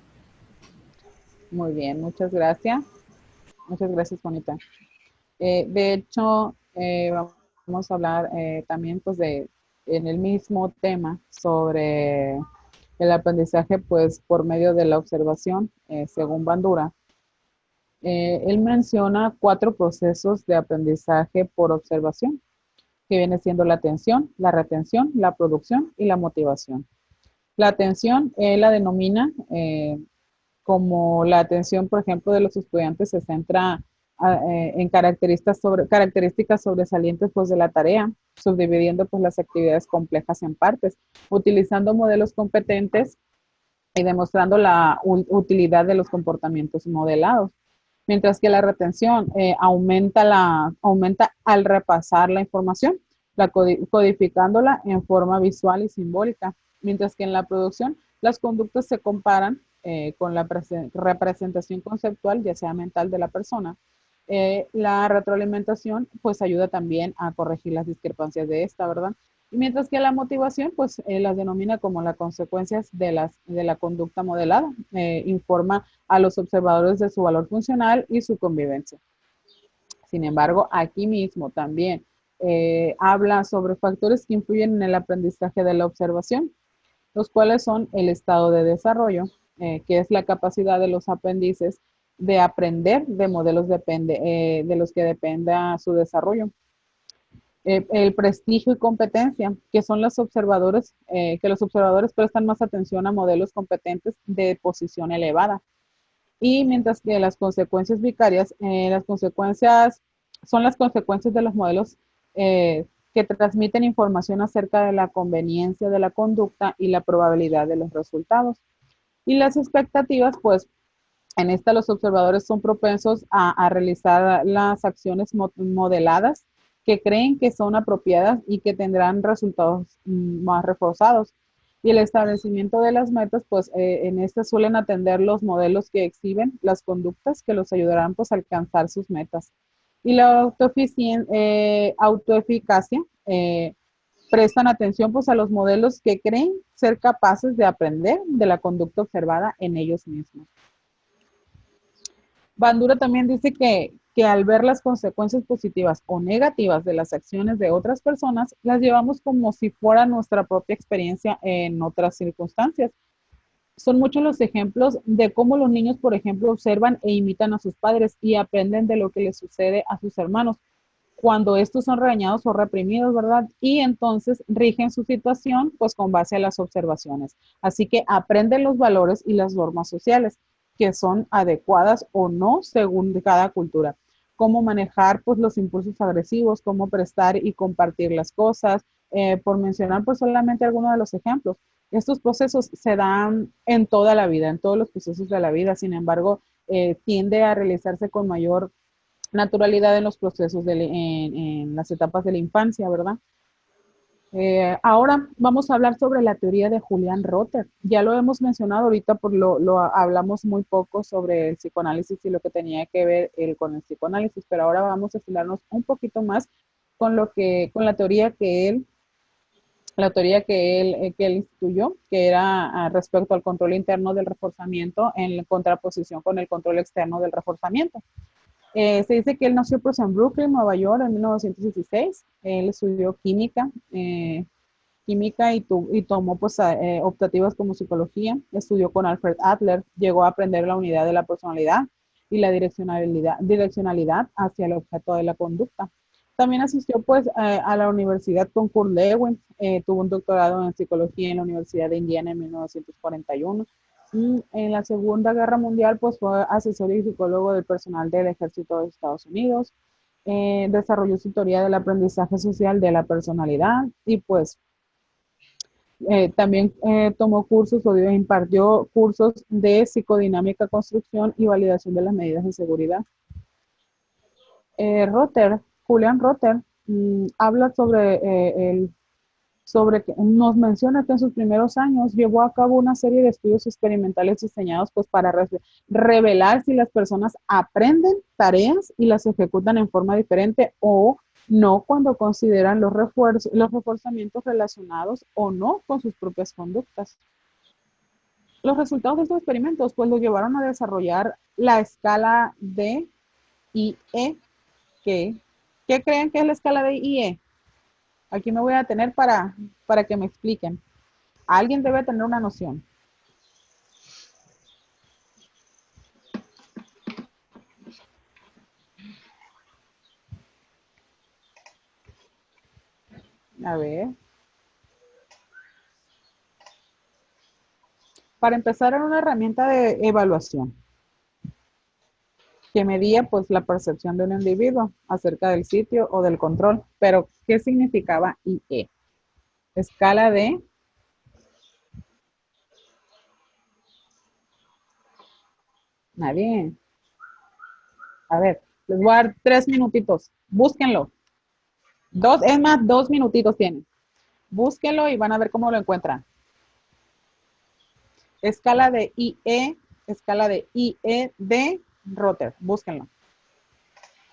muy bien. Muchas gracias. Muchas gracias, Juanita. De hecho, vamos a hablar también, pues, en el mismo tema sobre el aprendizaje, pues, por medio de la observación, según Bandura. Él menciona 4 procesos de aprendizaje por observación, que viene siendo la atención, la retención, la producción y la motivación. La atención, la denomina como la atención, por ejemplo, de los estudiantes se centra en características sobresalientes pues, de la tarea, subdividiendo pues, las actividades complejas en partes, utilizando modelos competentes y demostrando la utilidad de los comportamientos modelados. Mientras que la retención aumenta al repasar la información, codificándola en forma visual y simbólica. Mientras que en la producción las conductas se comparan con la representación conceptual, ya sea mental de la persona. La retroalimentación pues ayuda también a corregir las discrepancias de esta, ¿verdad? Y mientras que la motivación, pues las denomina como las consecuencias de la conducta modelada, informa a los observadores de su valor funcional y su convivencia. Sin embargo, aquí mismo también habla sobre factores que influyen en el aprendizaje de la observación, los cuales son el estado de desarrollo, que es la capacidad de los aprendices de aprender de modelos de los que dependa su desarrollo. El prestigio y competencia, que son los observadores, que los observadores prestan más atención a modelos competentes de posición elevada. Y mientras que las consecuencias vicarias, las consecuencias son las consecuencias de los modelos que transmiten información acerca de la conveniencia de la conducta y la probabilidad de los resultados. Y las expectativas, pues en esta los observadores son propensos a realizar las acciones modeladas que creen que son apropiadas y que tendrán resultados más reforzados. Y el establecimiento de las metas, pues en este suelen atender los modelos que exhiben las conductas que los ayudarán pues a alcanzar sus metas. Y la autoeficacia prestan atención pues a los modelos que creen ser capaces de aprender de la conducta observada en ellos mismos. Bandura también dice que al ver las consecuencias positivas o negativas de las acciones de otras personas, las llevamos como si fuera nuestra propia experiencia en otras circunstancias. Son muchos los ejemplos de cómo los niños, por ejemplo, observan e imitan a sus padres y aprenden de lo que les sucede a sus hermanos cuando estos son regañados o reprimidos, ¿verdad? Y entonces rigen su situación pues con base a las observaciones. Así que aprenden los valores y las normas sociales que son adecuadas o no según cada cultura. Cómo manejar pues los impulsos agresivos, cómo prestar y compartir las cosas, por mencionar pues solamente algunos de los ejemplos. Estos procesos se dan en toda la vida, en todos los procesos de la vida, sin embargo, tiende a realizarse con mayor naturalidad en los procesos en las etapas de la infancia, ¿verdad? Ahora vamos a hablar sobre la teoría de Julián Rotter. Ya lo hemos mencionado ahorita, hablamos muy poco sobre el psicoanálisis y lo que tenía que ver él con el psicoanálisis, pero ahora vamos a fijarnos un poquito más con la teoría que él instituyó, que era respecto al control interno del reforzamiento en contraposición con el control externo del reforzamiento. Se dice que él nació pues en Brooklyn, Nueva York, en 1916. Él estudió química y tomó pues optativas como psicología. Estudió con Alfred Adler, llegó a aprender la unidad de la personalidad y la direccionalidad hacia el objeto de la conducta. También asistió pues a la universidad con Kurt Lewin, tuvo un doctorado en psicología en la Universidad de Indiana en 1941. En la Segunda Guerra Mundial, pues fue asesor y psicólogo del personal del Ejército de Estados Unidos. Desarrolló su teoría del aprendizaje social de la personalidad y pues también tomó cursos o impartió cursos de psicodinámica, construcción y validación de las medidas de seguridad. Julián Rotter, habla sobre que nos menciona que en sus primeros años llevó a cabo una serie de estudios experimentales diseñados pues para revelar si las personas aprenden tareas y las ejecutan en forma diferente o no cuando consideran los reforzamientos relacionados o no con sus propias conductas. Los resultados de estos experimentos pues los llevaron a desarrollar la escala de IE. ¿Qué creen que es la escala de IE? Aquí me voy a tener para que me expliquen. Alguien debe tener una noción. A ver. Para empezar, era una herramienta de evaluación que medía pues la percepción de un individuo acerca del sitio o del control. Pero, ¿qué significaba IE? Escala de... Nadie. A ver, les voy a dar 3 minutitos. Búsquenlo. 2 minutitos tienen. Búsquenlo y van a ver cómo lo encuentran. Escala de IE de Rotter. Búsquenlo.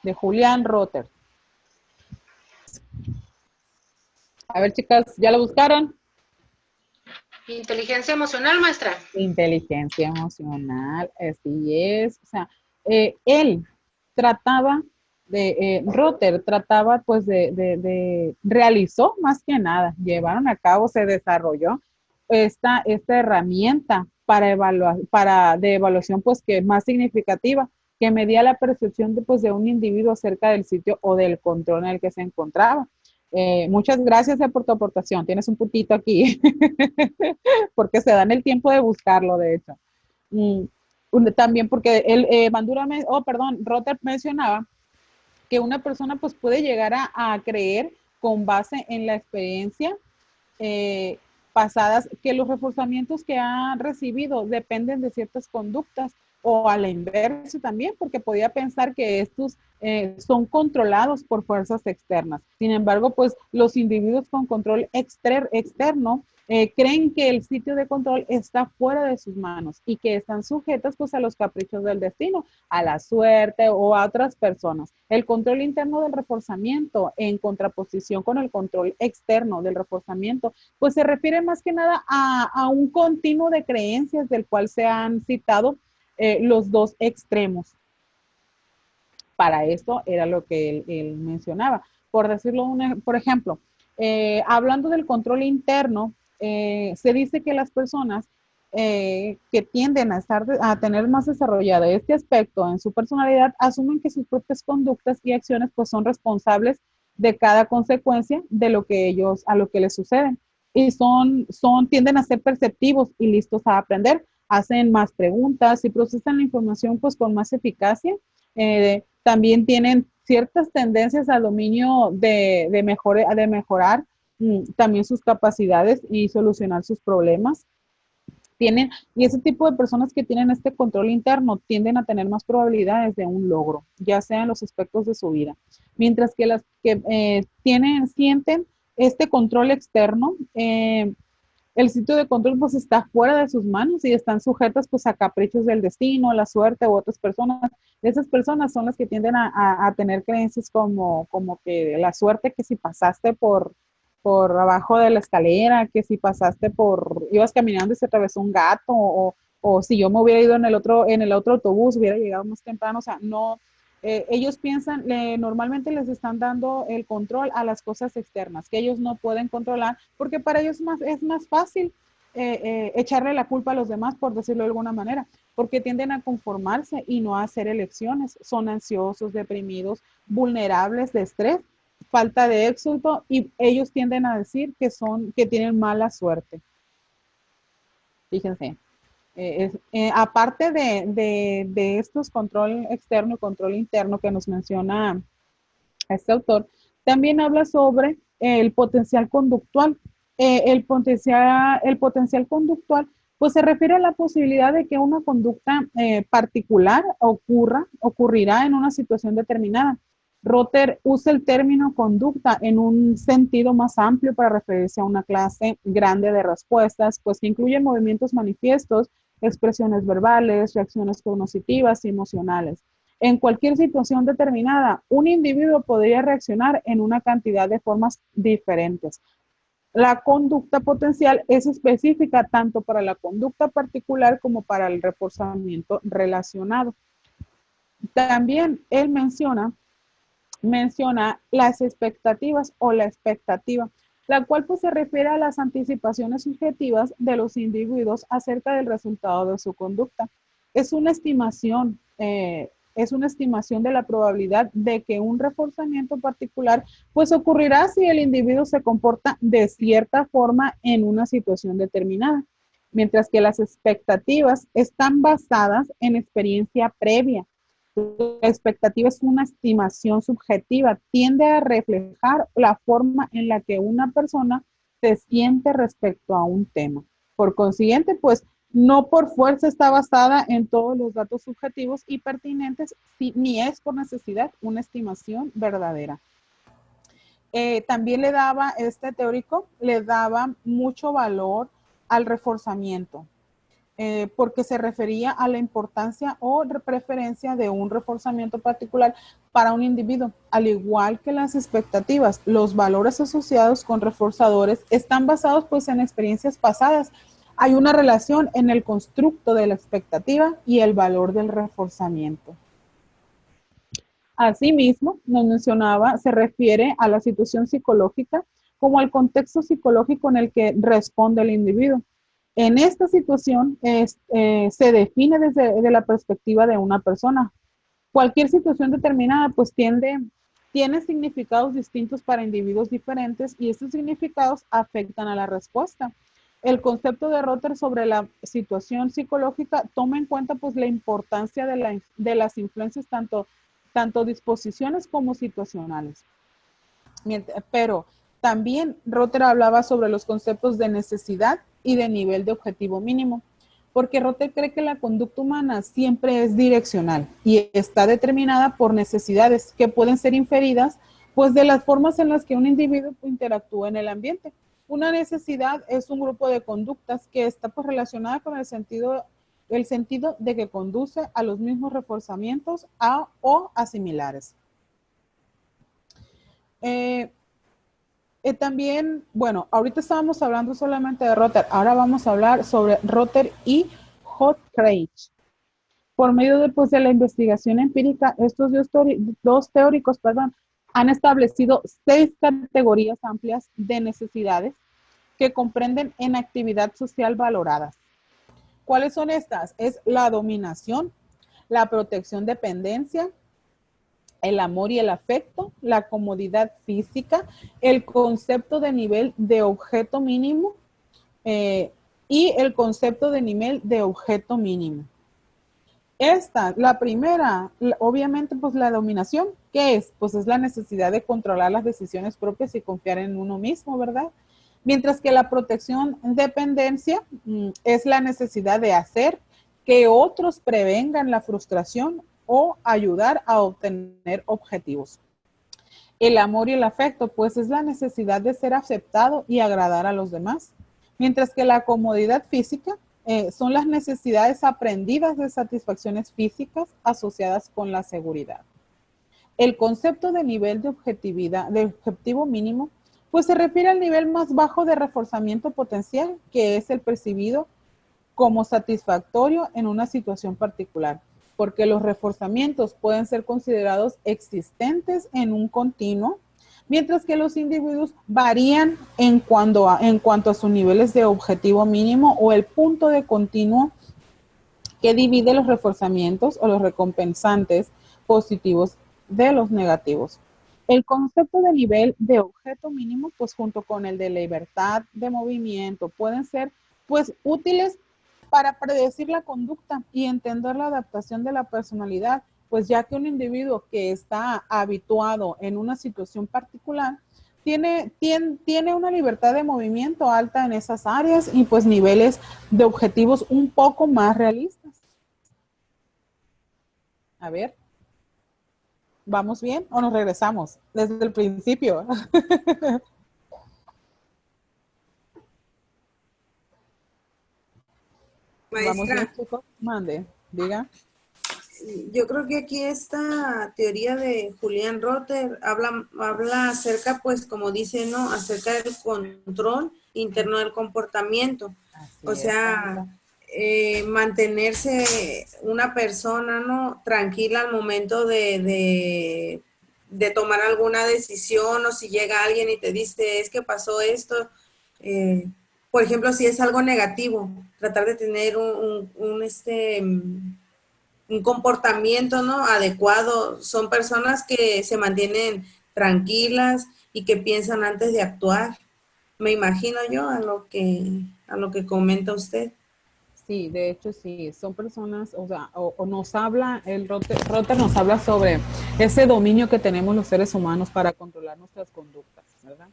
De Julián Rotter. A ver, chicas, ¿ya lo buscaron? Inteligencia emocional, maestra. Inteligencia emocional, así es. O sea, él trataba Rotter trataba pues realizó más que nada, llevaron a cabo, se desarrolló esta herramienta para evaluar, de evaluación pues que es más significativa, que medía la percepción pues, de un individuo acerca del sitio o del control en el que se encontraba. Muchas gracias por tu aportación. Tienes un puntito aquí, porque se dan el tiempo de buscarlo, de hecho. También porque Rotter mencionaba que una persona pues puede llegar a creer con base en la experiencia pasadas que los reforzamientos que han recibido dependen de ciertas conductas o a la inversa también, porque podía pensar que estos son controlados por fuerzas externas. Sin embargo, pues los individuos con control externo creen que el sitio de control está fuera de sus manos y que están sujetas pues a los caprichos del destino, a la suerte o a otras personas. El control interno del reforzamiento en contraposición con el control externo del reforzamiento, pues se refiere más que nada a un continuo de creencias del cual se han citado los dos extremos. Para esto era lo que él mencionaba. Por decirlo, por ejemplo, hablando del control interno, se dice que las personas que tienden a tener más desarrollado este aspecto en su personalidad asumen que sus propias conductas y acciones pues son responsables de cada consecuencia de a lo que les sucede y tienden a ser perceptivos y listos a aprender, hacen más preguntas y procesan la información pues con más eficacia. También tienen ciertas tendencias al dominio de mejorar también sus capacidades y solucionar sus problemas. Y ese tipo de personas que tienen este control interno tienden a tener más probabilidades de un logro, ya sea en los aspectos de su vida. Mientras que las que sienten este control externo, el sitio de control pues está fuera de sus manos y están sujetas pues a caprichos del destino, la suerte u otras personas. Esas personas son las que tienden a tener creencias como que la suerte, que si pasaste por abajo de la escalera, que si pasaste ibas caminando y se atravesó un gato, o si yo me hubiera ido en el otro autobús, hubiera llegado más temprano. O sea, no, ellos piensan, normalmente les están dando el control a las cosas externas, que ellos no pueden controlar, porque para ellos es más fácil echarle la culpa a los demás, por decirlo de alguna manera, porque tienden a conformarse y no a hacer elecciones. Son ansiosos, deprimidos, vulnerables de estrés, falta de éxito, y ellos tienden a decir que tienen mala suerte. Fíjense. Aparte de estos control externo y control interno que nos menciona este autor, también habla sobre el potencial conductual. El potencial conductual pues se refiere a la posibilidad de que una conducta particular ocurrirá en una situación determinada. Rotter usa el término conducta en un sentido más amplio para referirse a una clase grande de respuestas, pues que incluyen movimientos manifiestos, expresiones verbales, reacciones cognitivas y emocionales. En cualquier situación determinada, un individuo podría reaccionar en una cantidad de formas diferentes. La conducta potencial es específica tanto para la conducta particular como para el reforzamiento relacionado. También él menciona las expectativas o la expectativa, la cual pues se refiere a las anticipaciones subjetivas de los individuos acerca del resultado de su conducta. Es una estimación, de la probabilidad de que un reforzamiento particular pues ocurrirá si el individuo se comporta de cierta forma en una situación determinada, mientras que las expectativas están basadas en experiencia previa. La expectativa es una estimación subjetiva, tiende a reflejar la forma en la que una persona se siente respecto a un tema. Por consiguiente, pues no por fuerza está basada en todos los datos subjetivos y pertinentes, ni es por necesidad una estimación verdadera. También este teórico le daba mucho valor al reforzamiento. Porque se refería a la importancia o preferencia de un reforzamiento particular para un individuo. Al igual que las expectativas, los valores asociados con reforzadores están basados pues en experiencias pasadas. Hay una relación en el constructo de la expectativa y el valor del reforzamiento. Asimismo, nos mencionaba, se refiere a la situación psicológica como al contexto psicológico en el que responde el individuo. En esta situación se define desde la perspectiva de una persona. Cualquier situación determinada pues tiene significados distintos para individuos diferentes y estos significados afectan a la respuesta. El concepto de Rotter sobre la situación psicológica toma en cuenta pues la importancia de las influencias tanto disposiciones como situacionales. Pero también Rotter hablaba sobre los conceptos de necesidad y de nivel de objetivo mínimo, porque Rotter cree que la conducta humana siempre es direccional y está determinada por necesidades que pueden ser inferidas pues de las formas en las que un individuo interactúa en el ambiente. Una necesidad es un grupo de conductas que está pues relacionada con el sentido de que conduce a los mismos reforzamientos o a similares. También, bueno, ahorita estábamos hablando solamente de Rotter, ahora vamos a hablar sobre Rotter y Hochreich. Por medio de la investigación empírica, estos dos teóricos han establecido 6 categorías amplias de necesidades que comprenden en actividad social valoradas. ¿Cuáles son estas? Es la dominación, la protección, dependencia, el amor y el afecto, la comodidad física, el concepto de nivel de objeto mínimo y el concepto de nivel de objeto mínimo. La primera, obviamente, pues la dominación, ¿qué es? Pues es la necesidad de controlar las decisiones propias y confiar en uno mismo, ¿verdad? Mientras que la protección, dependencia, es la necesidad de hacer que otros prevengan la frustración o ayudar a obtener objetivos. El amor y el afecto, pues es la necesidad de ser aceptado y agradar a los demás. Mientras que la comodidad física son las necesidades aprendidas de satisfacciones físicas asociadas con la seguridad. El concepto de nivel de objetividad, de objetivo mínimo, pues se refiere al nivel más bajo de reforzamiento potencial, que es el percibido como satisfactorio en una situación particular, porque los reforzamientos pueden ser considerados existentes en un continuo, mientras que los individuos varían en cuanto a sus niveles de objetivo mínimo o el punto de continuo que divide los reforzamientos o los recompensantes positivos de los negativos. El concepto de nivel de objeto mínimo, pues junto con el de libertad de movimiento, pueden ser pues útiles para predecir la conducta y entender la adaptación de la personalidad, pues ya que un individuo que está habituado en una situación particular tiene una libertad de movimiento alta en esas áreas y pues niveles de objetivos un poco más realistas. A ver, ¿vamos bien o nos regresamos desde el principio? ¿Vamos bien, Maestra, chicos? Mande, diga. yo creo que aquí esta teoría de Julián Rotter habla acerca, pues como dice, ¿no? Acerca del control interno del comportamiento. O Así es, sea, Anita. mantenerse una persona, ¿no? Tranquila al momento de tomar alguna decisión, o si llega alguien y te dice, es que pasó esto, eh, por ejemplo, si es algo negativo, tratar de tener un comportamiento, ¿no? Adecuado. Son personas que se mantienen tranquilas y que piensan antes de actuar. Me imagino yo a lo que comenta usted. Sí, de hecho sí, son personas, o sea, o nos habla, Rotter nos habla sobre ese dominio que tenemos los seres humanos para controlar nuestras conductas, ¿verdad?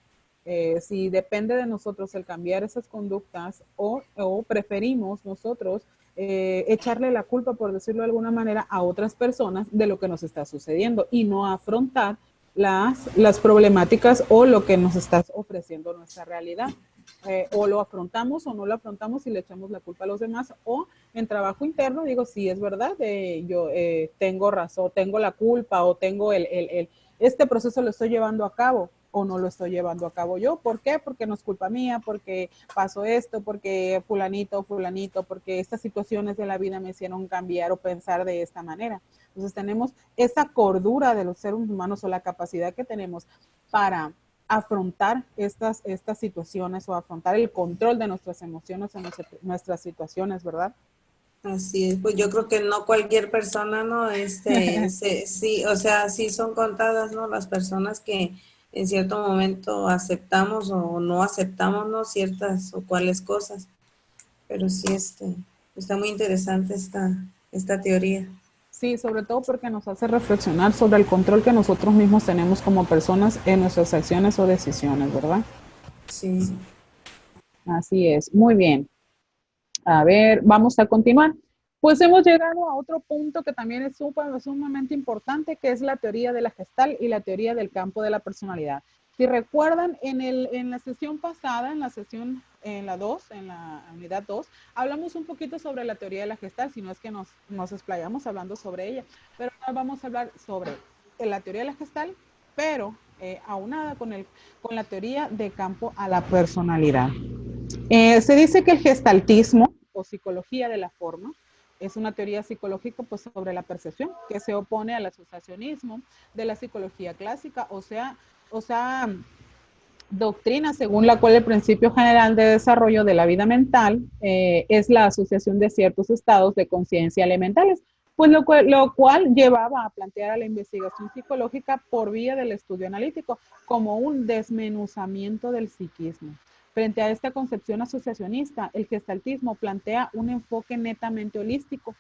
Si depende de nosotros el cambiar esas conductas o preferimos nosotros echarle la culpa, por decirlo de alguna manera, a otras personas de lo que nos está sucediendo y no afrontar las problemáticas o lo que nos está ofreciendo nuestra realidad. O lo afrontamos o no lo afrontamos y le echamos la culpa a los demás, o en trabajo interno digo, sí, es verdad, yo tengo razón, tengo la culpa o tengo este proceso lo estoy llevando a cabo o no lo estoy llevando a cabo yo. ¿Por qué? Porque no es culpa mía, porque pasó esto, porque fulanito, porque estas situaciones de la vida me hicieron cambiar o pensar de esta manera. Entonces tenemos esa cordura de los seres humanos o la capacidad que tenemos para afrontar estas situaciones o afrontar el control de nuestras emociones en nuestras situaciones, ¿verdad? Así es, pues yo creo que no cualquier persona, ¿no? Sí, o sea, sí son contadas, ¿no? Las personas que en cierto momento aceptamos o no aceptamos, ¿no? Ciertas o cuáles cosas. Pero sí, está muy interesante esta teoría. Sí, sobre todo porque nos hace reflexionar sobre el control que nosotros mismos tenemos como personas en nuestras acciones o decisiones, ¿verdad? Sí. Así es, muy bien. A ver, vamos a continuar. Pues hemos llegado a otro punto que también es sumamente importante, que es la teoría de la Gestalt y la teoría del campo de la personalidad. Si recuerdan, en la sesión pasada, en la 2, en la unidad 2, hablamos un poquito sobre la teoría de la Gestalt, si no es que nos explayamos hablando sobre ella, pero ahora vamos a hablar sobre la teoría de la Gestalt, pero aunada con la teoría de campo a la personalidad. Se dice que el gestaltismo o psicología de la forma es una teoría psicológica pues, sobre la percepción que se opone al asociacionismo de la psicología clásica, o sea, doctrina según la cual el principio general de desarrollo de la vida mental es la asociación de ciertos estados de conciencia elementales, pues lo cual llevaba a plantear a la investigación psicológica por vía del estudio analítico como un desmenuzamiento del psiquismo. Frente a esta concepción asociacionista, el gestaltismo plantea un enfoque netamente holístico,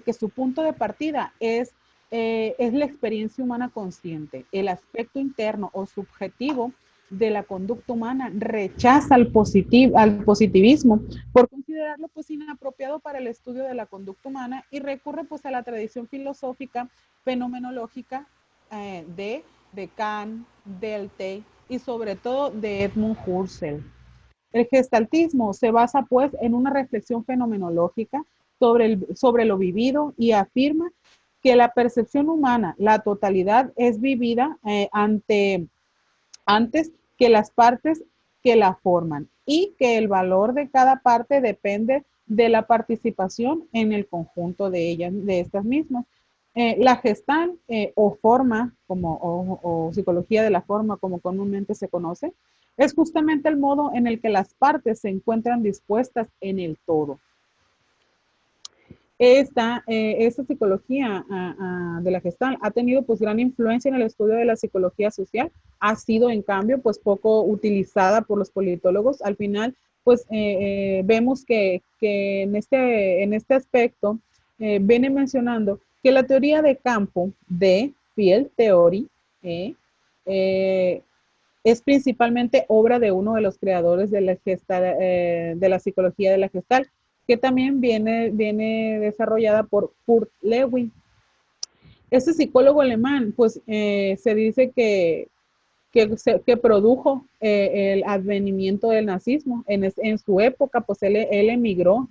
que su punto de partida es la experiencia humana consciente, el aspecto interno o subjetivo de la conducta humana rechaza al positivismo por considerarlo pues inapropiado para el estudio de la conducta humana y recurre pues a la tradición filosófica fenomenológica de de Kant, Deltey y sobre todo de Edmund Husserl. El gestaltismo se basa pues en una reflexión fenomenológica sobre lo vivido y afirma que la percepción humana, la totalidad, es vivida antes que las partes que la forman y que el valor de cada parte depende de la participación en el conjunto de ellas, de estas mismas. La Gestalt o forma, o psicología de la forma, como comúnmente se conoce, es justamente el modo en el que las partes se encuentran dispuestas en el todo. Esta psicología de la Gestalt ha tenido pues gran influencia en el estudio de la psicología social, ha sido en cambio pues poco utilizada por los politólogos. Al final pues vemos que en este aspecto viene mencionando que la teoría de campo de Field Theory eh, es principalmente obra de uno de los creadores de de la psicología de la Gestalt, que también viene desarrollada por Kurt Lewin. Este psicólogo alemán, pues se dice que produjo el advenimiento del nazismo. En su época, pues él emigró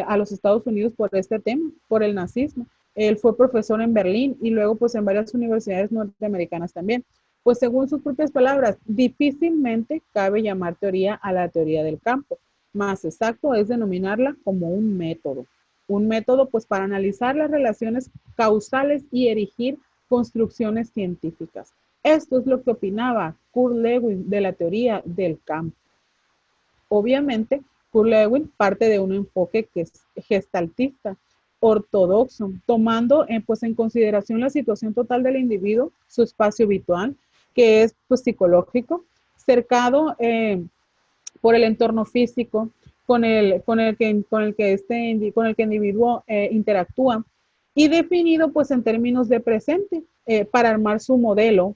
a los Estados Unidos por este tema, por el nazismo. Él fue profesor en Berlín y luego pues en varias universidades norteamericanas también. Pues según sus propias palabras, difícilmente cabe llamar teoría a la teoría del campo. Más exacto es denominarla como un método. Un método pues para analizar las relaciones causales y erigir construcciones científicas. Esto es lo que opinaba Kurt Lewin de la teoría del campo. Obviamente, Kurt Lewin parte de un enfoque que es gestaltista, ortodoxo, tomando pues, en consideración la situación total del individuo, su espacio habitual, que es pues, psicológico, cercado por el entorno físico con el individuo interactúa y definido pues en términos de presente para armar su modelo.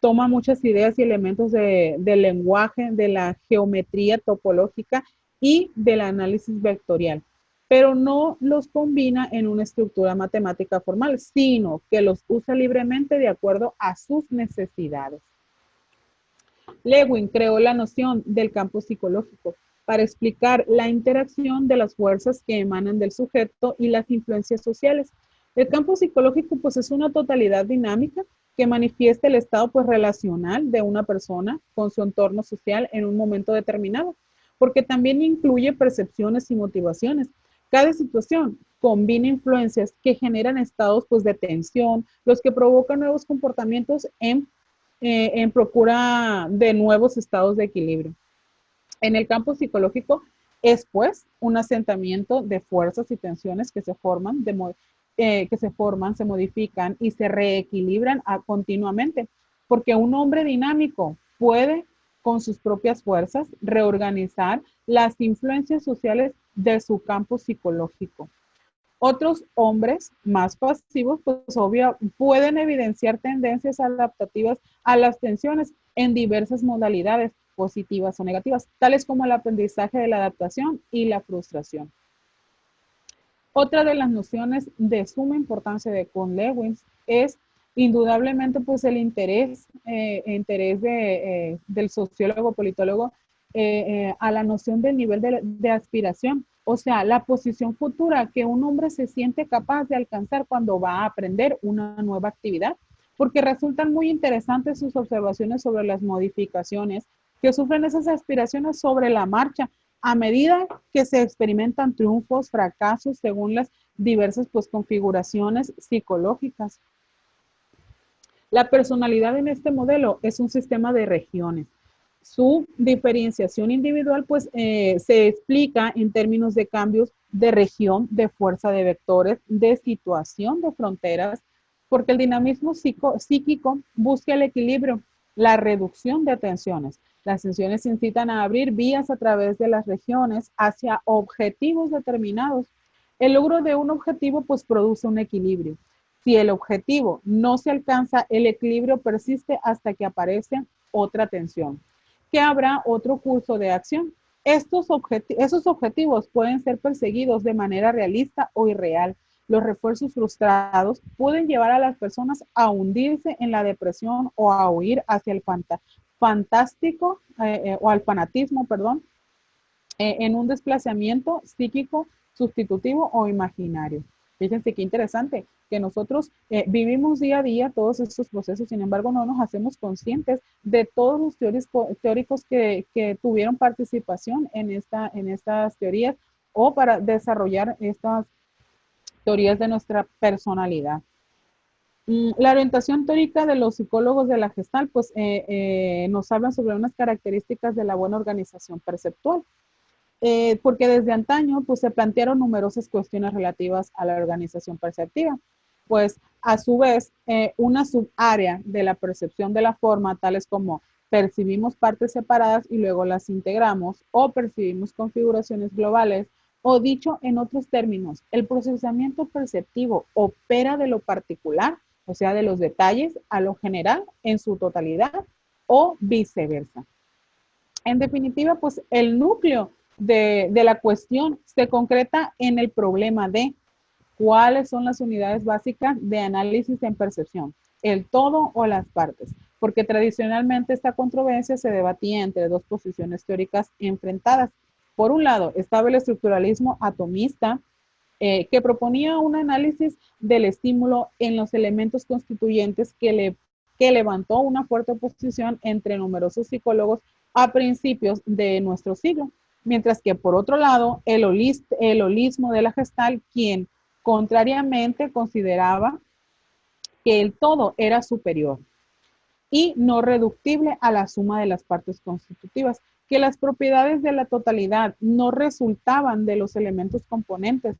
Toma muchas ideas y elementos del lenguaje, de la geometría topológica y del análisis vectorial, pero no los combina en una estructura matemática formal, sino que los usa libremente de acuerdo a sus necesidades. Lewin creó la noción del campo psicológico para explicar la interacción de las fuerzas que emanan del sujeto y las influencias sociales. El campo psicológico pues es una totalidad dinámica que manifiesta el estado pues relacional de una persona con su entorno social en un momento determinado, porque también incluye percepciones y motivaciones. Cada situación combina influencias que generan estados pues de tensión, los que provocan nuevos comportamientos en procura de nuevos estados de equilibrio. En el campo psicológico es pues un asentamiento de fuerzas y tensiones que se forman, se modifican y se reequilibran continuamente, porque un hombre dinámico puede con sus propias fuerzas reorganizar las influencias sociales de su campo psicológico. Otros hombres más pasivos, pues obvio, pueden evidenciar tendencias adaptativas a las tensiones en diversas modalidades, positivas o negativas, tales como el aprendizaje de la adaptación y la frustración. Otra de las nociones de suma importancia de Kurt Lewin es indudablemente pues el interés del sociólogo politólogo a la noción del nivel de aspiración, o sea, la posición futura que un hombre se siente capaz de alcanzar cuando va a aprender una nueva actividad, porque resultan muy interesantes sus observaciones sobre las modificaciones que sufren esas aspiraciones sobre la marcha a medida que se experimentan triunfos, fracasos, según las diversas pues, configuraciones psicológicas. La personalidad en este modelo es un sistema de regiones. Su diferenciación individual pues se explica en términos de cambios de región, de fuerza de vectores, de situación de fronteras, porque el dinamismo psíquico busca el equilibrio, la reducción de tensiones. Las tensiones incitan a abrir vías a través de las regiones hacia objetivos determinados. El logro de un objetivo pues produce un equilibrio. Si el objetivo no se alcanza, el equilibrio persiste hasta que aparece otra tensión, que habrá otro curso de acción. Esos objetivos pueden ser perseguidos de manera realista o irreal. los refuerzos frustrados pueden llevar a las personas a hundirse en la depresión o a huir hacia el fantástico o al fanatismo, perdón, en un desplazamiento psíquico sustitutivo o imaginario. Fíjense qué interesante, que nosotros vivimos día a día todos estos procesos, sin embargo no nos hacemos conscientes de todos los teóricos que tuvieron participación en estas teorías o para desarrollar estas teorías de nuestra personalidad. La orientación teórica de los psicólogos de la Gestalt, pues nos hablan sobre unas características de la buena organización perceptual. Porque desde antaño pues, se plantearon numerosas cuestiones relativas a la organización perceptiva. Pues a su vez, una subárea de la percepción de la forma, tales como percibimos partes separadas y luego las integramos, o percibimos configuraciones globales, o dicho en otros términos, el procesamiento perceptivo opera de lo particular, o sea, de los detalles, a lo general en su totalidad, o viceversa. En definitiva, pues el núcleo de la cuestión se concreta en el problema de cuáles son las unidades básicas de análisis en percepción, el todo o las partes, porque tradicionalmente esta controversia se debatía entre dos posiciones teóricas enfrentadas. Por un lado, estaba el estructuralismo atomista, que proponía un análisis del estímulo en los elementos constituyentes que levantó una fuerte oposición entre numerosos psicólogos a principios de nuestro siglo. Mientras que por otro lado, el holismo de la Gestalt, quien contrariamente consideraba que el todo era superior y no reductible a la suma de las partes constitutivas, que las propiedades de la totalidad no resultaban de los elementos componentes,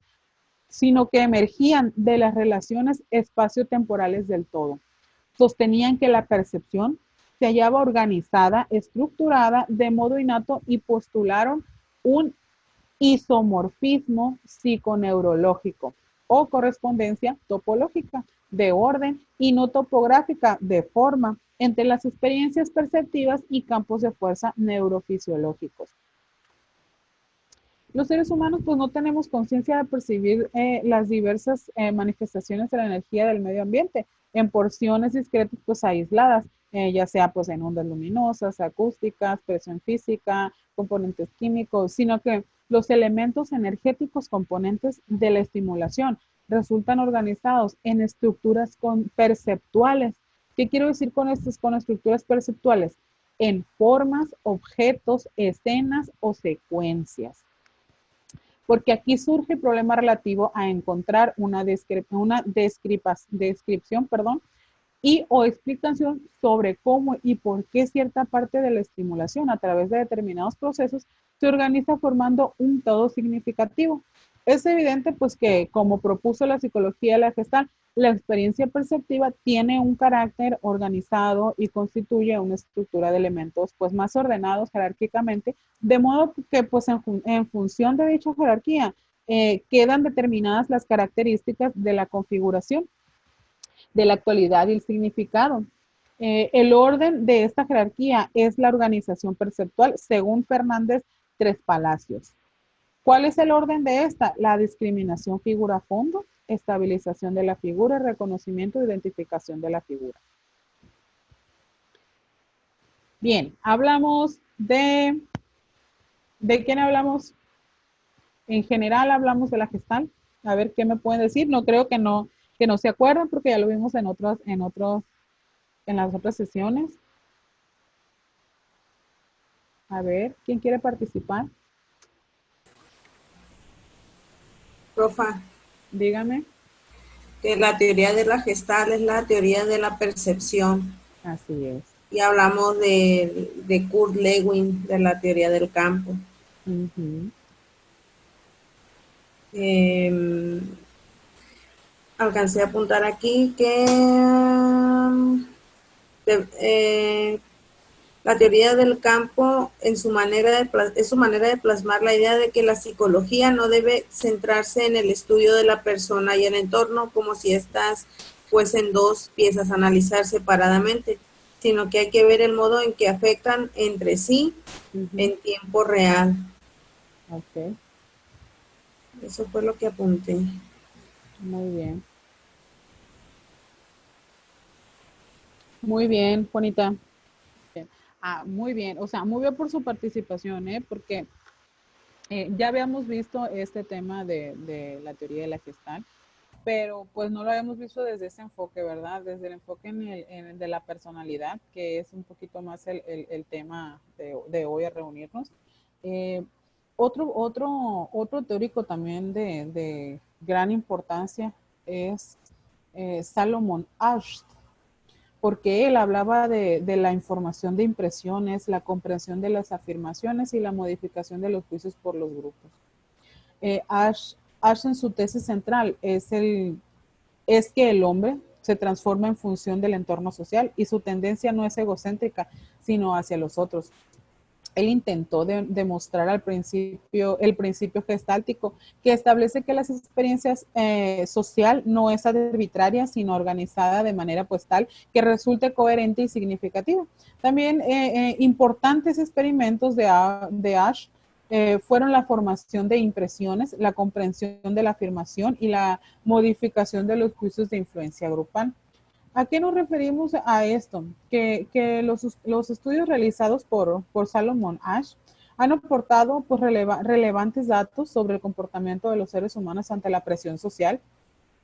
sino que emergían de las relaciones espaciotemporales del todo. Sostenían que la percepción se hallaba organizada, estructurada de modo innato y postularon un isomorfismo psiconeurológico o correspondencia topológica de orden y no topográfica de forma entre las experiencias perceptivas y campos de fuerza neurofisiológicos. Los seres humanos pues no tenemos conciencia de percibir las diversas manifestaciones de la energía del medio ambiente en porciones discretas pues aisladas, ya sea pues en ondas luminosas, acústicas, presión física, componentes químicos, sino que los elementos energéticos componentes de la estimulación resultan organizados en estructuras perceptuales. ¿Qué quiero decir con estructuras perceptuales? En formas, objetos, escenas o secuencias. Porque aquí surge el problema relativo a encontrar una descripción y o explicación sobre cómo y por qué cierta parte de la estimulación a través de determinados procesos se organiza formando un todo significativo. Es evidente pues que, como propuso la psicología de la Gestalt, la experiencia perceptiva tiene un carácter organizado y constituye una estructura de elementos pues más ordenados jerárquicamente, de modo que pues en función de dicha jerarquía quedan determinadas las características de la configuración, de la actualidad y el significado. El orden de esta jerarquía es la organización perceptual, según Fernández Tres Palacios. ¿Cuál es el orden de esta? La discriminación figura-fondo, estabilización de la figura, reconocimiento e identificación de la figura. Bien, hablamos ¿de quién hablamos? En general hablamos de la Gestalt. A ver qué me pueden decir. No creo que no se acuerdan porque ya lo vimos en las otras sesiones. A ver, ¿quién quiere participar? Profa, Dígame. que la teoría de la Gestalt es la teoría de la percepción. Así es. Y hablamos de Kurt Lewin, de la teoría del campo. Alcancé a apuntar aquí que la teoría del campo es su manera de plasmar la idea de que la psicología no debe centrarse en el estudio de la persona y el entorno como si estas fuesen dos piezas a analizar separadamente, sino que hay que ver el modo en que afectan entre sí en tiempo real. Ok. Eso fue lo que apunté. Muy bien. Muy bien, Juanita. Bien. Muy bien. O sea, muy bien por su participación, ¿eh? Porque ya habíamos visto este tema de la teoría de la Gestalt, pero pues no lo habíamos visto desde ese enfoque, ¿verdad? Desde el enfoque de la personalidad, que es un poquito más el tema de hoy a reunirnos. Eh, otro teórico también de gran importancia es Salomon Asch, porque él hablaba de la información de impresiones, la comprensión de las afirmaciones y la modificación de los juicios por los grupos. Asch en su tesis central es que el hombre se transforma en función del entorno social y su tendencia no es egocéntrica, sino hacia los otros. Él intentó demostrar el principio gestáltico, que establece que las experiencias social no es arbitraria, sino organizada de manera pues tal que resulte coherente y significativa. También importantes experimentos de Asch fueron la formación de impresiones, la comprensión de la afirmación y la modificación de los juicios de influencia grupal. ¿A qué nos referimos a esto? Que los estudios realizados por Salomon Asch han aportado pues, relevantes datos sobre el comportamiento de los seres humanos ante la presión social,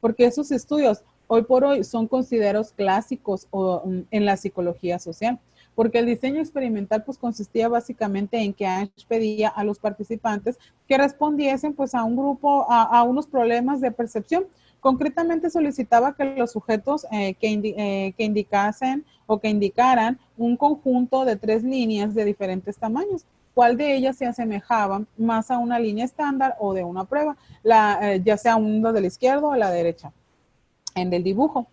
porque esos estudios hoy por hoy son considerados clásicos en la psicología social, porque el diseño experimental pues consistía básicamente en que Asch pedía a los participantes que respondiesen pues a un grupo, a unos problemas de percepción. Concretamente solicitaba que los sujetos que indicasen o que indicaran un conjunto de 3 líneas de diferentes tamaños. ¿Cuál de ellas se asemejaba más a una línea estándar o de una prueba? Ya sea uno de la izquierda o a la derecha en el dibujo.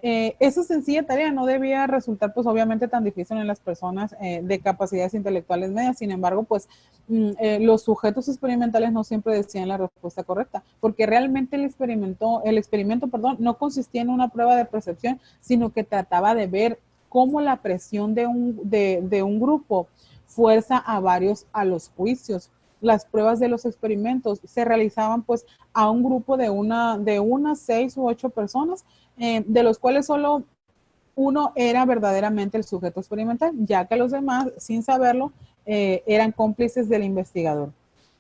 Esa sencilla tarea no debía resultar, pues obviamente, tan difícil en las personas de capacidades intelectuales medias. Sin embargo, pues los sujetos experimentales no siempre decían la respuesta correcta, porque realmente el experimento, perdón, no consistía en una prueba de percepción, sino que trataba de ver cómo la presión de un grupo fuerza a varios a los juicios. Las pruebas de los experimentos se realizaban pues a un grupo de unas 6 u 8 personas, de los cuales solo uno era verdaderamente el sujeto experimental, ya que los demás, sin saberlo, eran cómplices del investigador.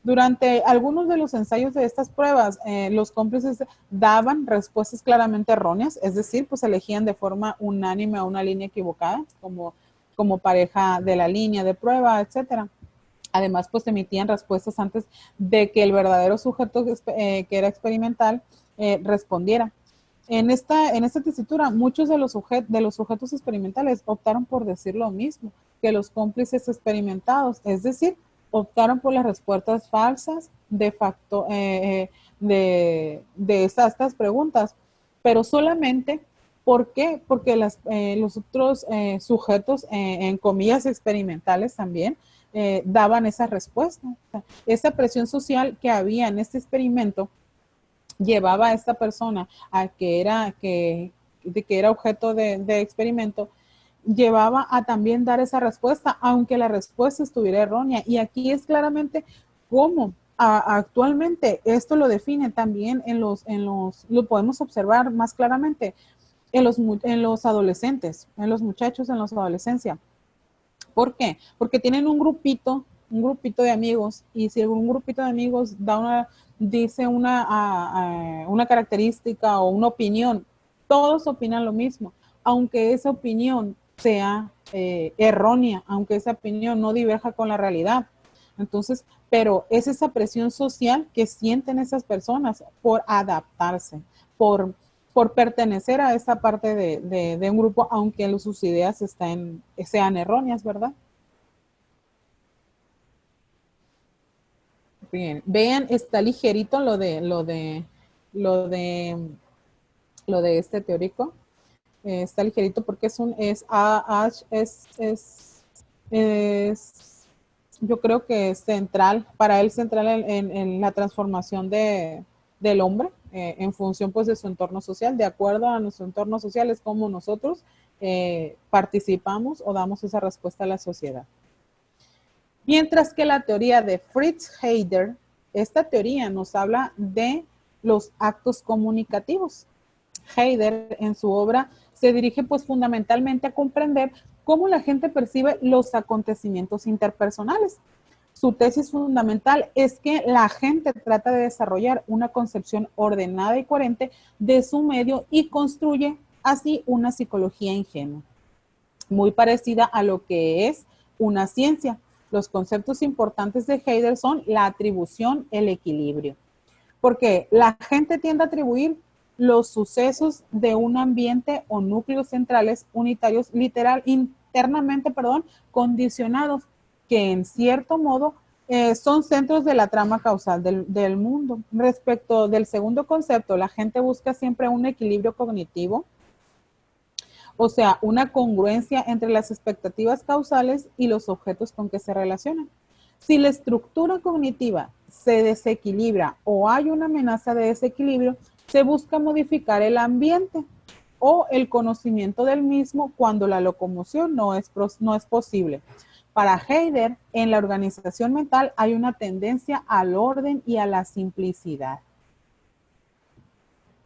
Durante algunos de los ensayos de estas pruebas, los cómplices daban respuestas claramente erróneas, es decir, pues elegían de forma unánime a una línea equivocada, como pareja de la línea de prueba, etcétera. Además, pues emitían respuestas antes de que el verdadero sujeto que era experimental respondiera. En esta tesitura, muchos de los sujetos experimentales optaron por decir lo mismo que los cómplices experimentados, es decir, optaron por las respuestas falsas de estas preguntas, pero solamente, ¿por qué? Porque los otros sujetos, en comillas, experimentales también, daban esa respuesta. O sea, esa presión social que había en este experimento llevaba a esta persona a que era objeto de experimento, llevaba a también dar esa respuesta, aunque la respuesta estuviera errónea. Y aquí es claramente cómo actualmente esto lo define también lo podemos observar más claramente en los adolescentes, en los muchachos en la adolescencia. ¿Por qué? Porque tienen un grupito de amigos, y si un grupito de amigos dice una característica o una opinión, todos opinan lo mismo, aunque esa opinión sea errónea, aunque esa opinión no diverja con la realidad. Entonces, pero es esa presión social que sienten esas personas por adaptarse, por pertenecer a esa parte de un grupo, aunque sus ideas sean erróneas, ¿verdad? Bien, vean, está ligerito lo de este teórico. Está ligerito porque yo creo que es central, para él central en la transformación del hombre en función pues de su entorno social. De acuerdo a nuestro entorno social es como nosotros participamos o damos esa respuesta a la sociedad. Mientras que la teoría de Fritz Heider, esta teoría nos habla de los actos comunicativos. Heider, en su obra, se dirige pues fundamentalmente a comprender cómo la gente percibe los acontecimientos interpersonales. Su tesis fundamental es que la gente trata de desarrollar una concepción ordenada y coherente de su medio y construye así una psicología ingenua, muy parecida a lo que es una ciencia. Los conceptos importantes de Heider son la atribución, el equilibrio, porque la gente tiende a atribuir los sucesos de un ambiente o núcleos centrales unitarios internamente, condicionados, que en cierto modo son centros de la trama causal del mundo. Respecto del segundo concepto, la gente busca siempre un equilibrio cognitivo, o sea, una congruencia entre las expectativas causales y los objetos con que se relacionan. Si la estructura cognitiva se desequilibra o hay una amenaza de desequilibrio, se busca modificar el ambiente o el conocimiento del mismo cuando la locomoción no es posible. Para Heider, en la organización mental hay una tendencia al orden y a la simplicidad.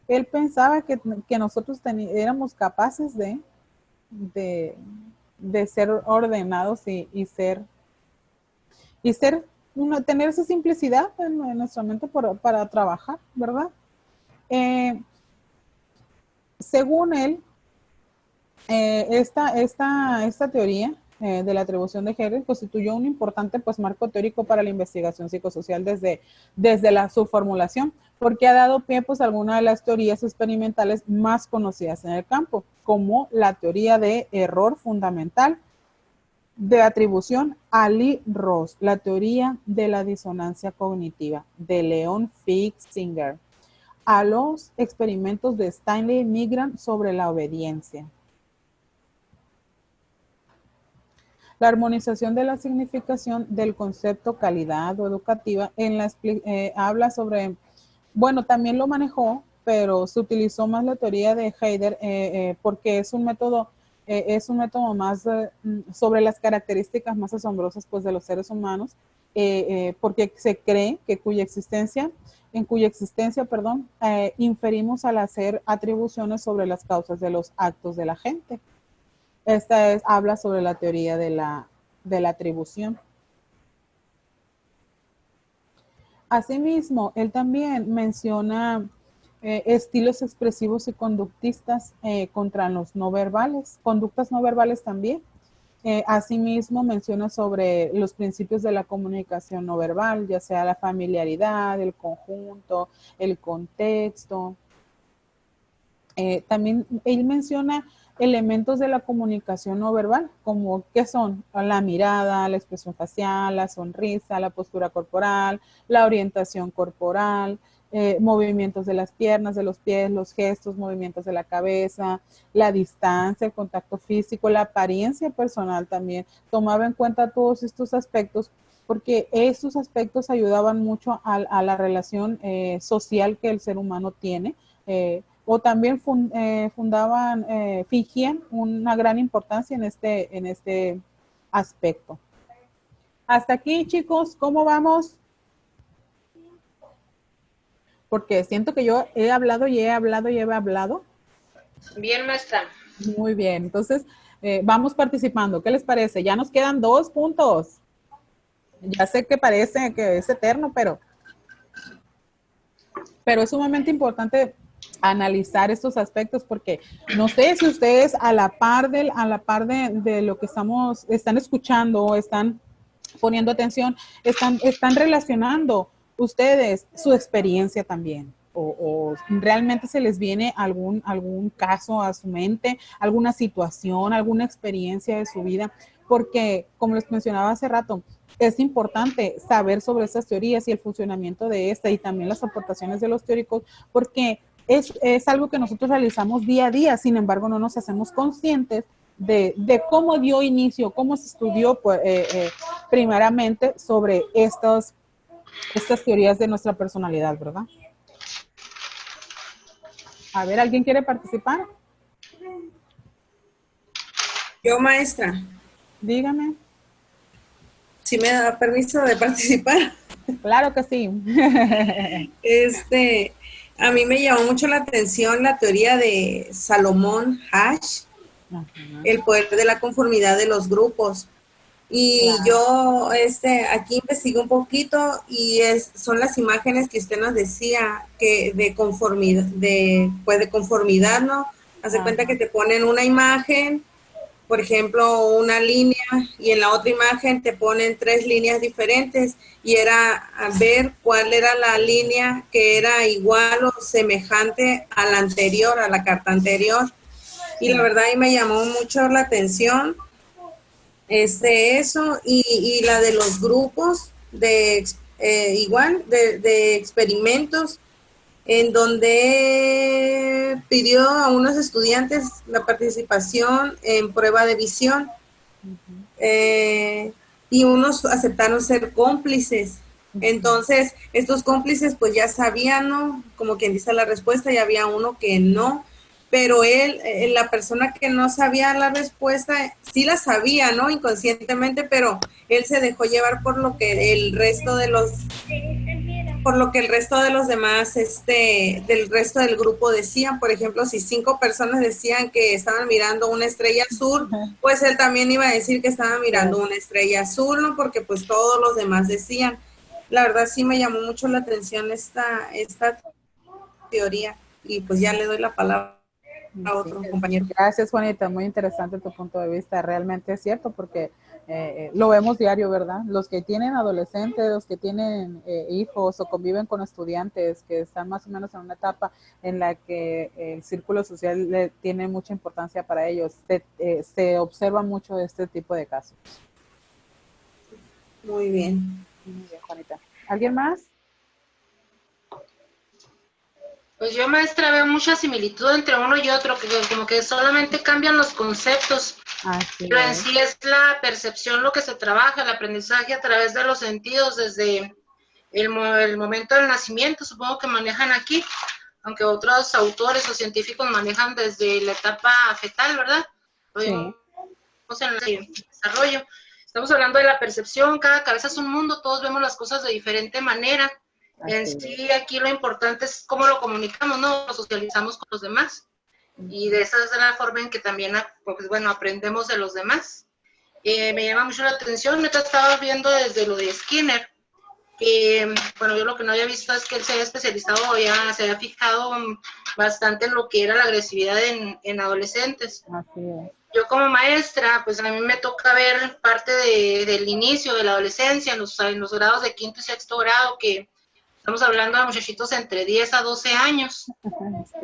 Él pensaba que nosotros éramos capaces de ser ordenados y tener esa simplicidad en nuestra mente para trabajar, ¿verdad? Según él, esta teoría de la atribución de Heider constituyó un importante pues, marco teórico para la investigación psicosocial desde su formulación, porque ha dado pie pues, a algunas de las teorías experimentales más conocidas en el campo, como la teoría de error fundamental de atribución a Lee Ross, la teoría de la disonancia cognitiva de Leon Feixinger, a los experimentos de Stanley Milgram sobre la obediencia. La armonización de la significación del concepto calidad o educativa habla sobre, bueno, también lo manejó, pero se utilizó más la teoría de Heider porque es un método más sobre las características más asombrosas pues, de los seres humanos, porque se cree que en cuya existencia, inferimos al hacer atribuciones sobre las causas de los actos de la gente. Habla sobre la teoría de la atribución. Asimismo, él también menciona estilos expresivos y conductistas contra los no verbales, conductas no verbales también. Asimismo, menciona sobre los principios de la comunicación no verbal, ya sea la familiaridad, el conjunto, el contexto. También él menciona elementos de la comunicación no verbal, como ¿qué son? La mirada, la expresión facial, la sonrisa, la postura corporal, la orientación corporal, movimientos de las piernas, de los pies, los gestos, movimientos de la cabeza, la distancia, el contacto físico, la apariencia personal también. Tomaba en cuenta todos estos aspectos porque estos aspectos ayudaban mucho a la relación social que el ser humano tiene, o también fingían una gran importancia en este aspecto. Hasta aquí, chicos, ¿cómo vamos? Porque siento que yo he hablado y he hablado y he hablado. Bien, maestra. Muy bien, entonces vamos participando. ¿Qué les parece? Ya nos quedan 2 puntos. Ya sé que parece que es eterno, pero es sumamente importante analizar estos aspectos porque no sé si ustedes a la par de lo que están escuchando, están poniendo atención, están relacionando ustedes su experiencia también o realmente se les viene algún caso a su mente, alguna situación, alguna experiencia de su vida, porque como les mencionaba hace rato, es importante saber sobre estas teorías y el funcionamiento de esta y también las aportaciones de los teóricos, porque es algo que nosotros realizamos día a día, sin embargo no nos hacemos conscientes de cómo dio inicio, cómo se estudió pues, primeramente sobre estas teorías de nuestra personalidad, ¿verdad? A ver, ¿alguien quiere participar? Yo, maestra. Dígame. ¿Sí me da permiso de participar? Claro que sí. A mí me llamó mucho la atención la teoría de Salomón Asch, Ajá, el poder de la conformidad de los grupos. Y claro. yo aquí investigué un poquito y son las imágenes que usted nos decía que de conformidad, pues de conformidad, ¿no? Hace cuenta que Ajá, te ponen una imagen, por ejemplo, una línea, y en la otra imagen te ponen 3 líneas diferentes, y era a ver cuál era la línea que era igual o semejante a la anterior, a la carta anterior. Y la sí. verdad ahí me llamó mucho la atención eso, y la de los grupos igual de experimentos, en donde pidió a unos estudiantes la participación en prueba de visión, Ujú, y unos aceptaron ser cómplices. ujú. Entonces, estos cómplices pues ya sabían, ¿no? Como quien dice la respuesta, y había uno que no, pero la persona que no sabía la respuesta, sí la sabía, ¿no? Inconscientemente, pero él se dejó llevar por lo que el resto de los demás, del resto del grupo decían. Por ejemplo, si 5 personas decían que estaban mirando una estrella azul, pues él también iba a decir que estaba mirando Claro. una estrella azul, ¿no? Porque pues todos los demás decían. La verdad sí me llamó mucho la atención esta teoría, y pues ya le doy la palabra a Sí, otro compañero. gracias, Juanita. Muy interesante tu punto de vista. Realmente es cierto porque lo vemos diario, ¿verdad? Los que tienen adolescentes, los que tienen hijos o conviven con estudiantes que están más o menos en una etapa en la que el círculo social tiene mucha importancia para ellos, se observa mucho este tipo de casos. Muy bien. Muy bien, Juanita. ¿Alguien más? Pues yo, maestra, veo mucha similitud entre uno y otro, que como que solamente cambian los conceptos, Así pero en es. sí es la percepción lo que se trabaja, el aprendizaje a través de los sentidos desde el momento del nacimiento, supongo que manejan aquí, aunque otros autores o científicos manejan desde la etapa fetal, ¿verdad? Lo Sí, vimos en el desarrollo. Estamos hablando de la percepción, cada cabeza es un mundo, todos vemos las cosas de diferente manera. En así es. sí, aquí lo importante es cómo lo comunicamos, ¿no? Lo socializamos con los demás. Y de Ujú. esa es la forma en que también, pues, bueno, aprendemos de los demás. Me llama mucho la atención, me estaba viendo desde lo de Skinner, que, bueno, yo lo que no había visto es que él se había especializado, ya se había fijado bastante en lo que era la agresividad en adolescentes. Así es. Yo como maestra, pues a mí me toca ver parte del inicio de la adolescencia, en los grados de quinto y sexto grado, que estamos hablando de muchachitos entre 10 a 12 años.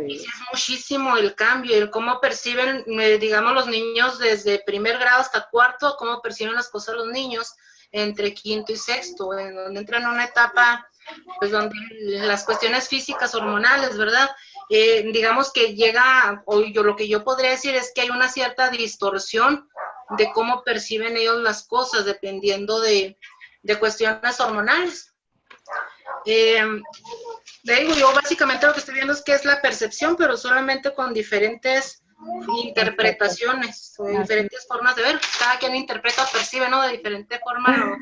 Y sí Sí. es muchísimo el cambio, el cómo perciben, digamos, los niños desde primer grado hasta cuarto, cómo perciben las cosas los niños entre quinto y sexto, en donde entran en una etapa, pues donde las cuestiones físicas, hormonales, ¿verdad? Digamos que llega, o yo lo que yo podría decir es que hay una cierta distorsión de cómo perciben ellos las cosas, dependiendo de cuestiones hormonales. Eh, Le digo, yo básicamente lo que estoy viendo es que es la percepción, pero solamente con diferentes Exacto. interpretaciones, o Así diferentes formas de ver. Cada quien interpreta o percibe, ¿no? De diferente forma lo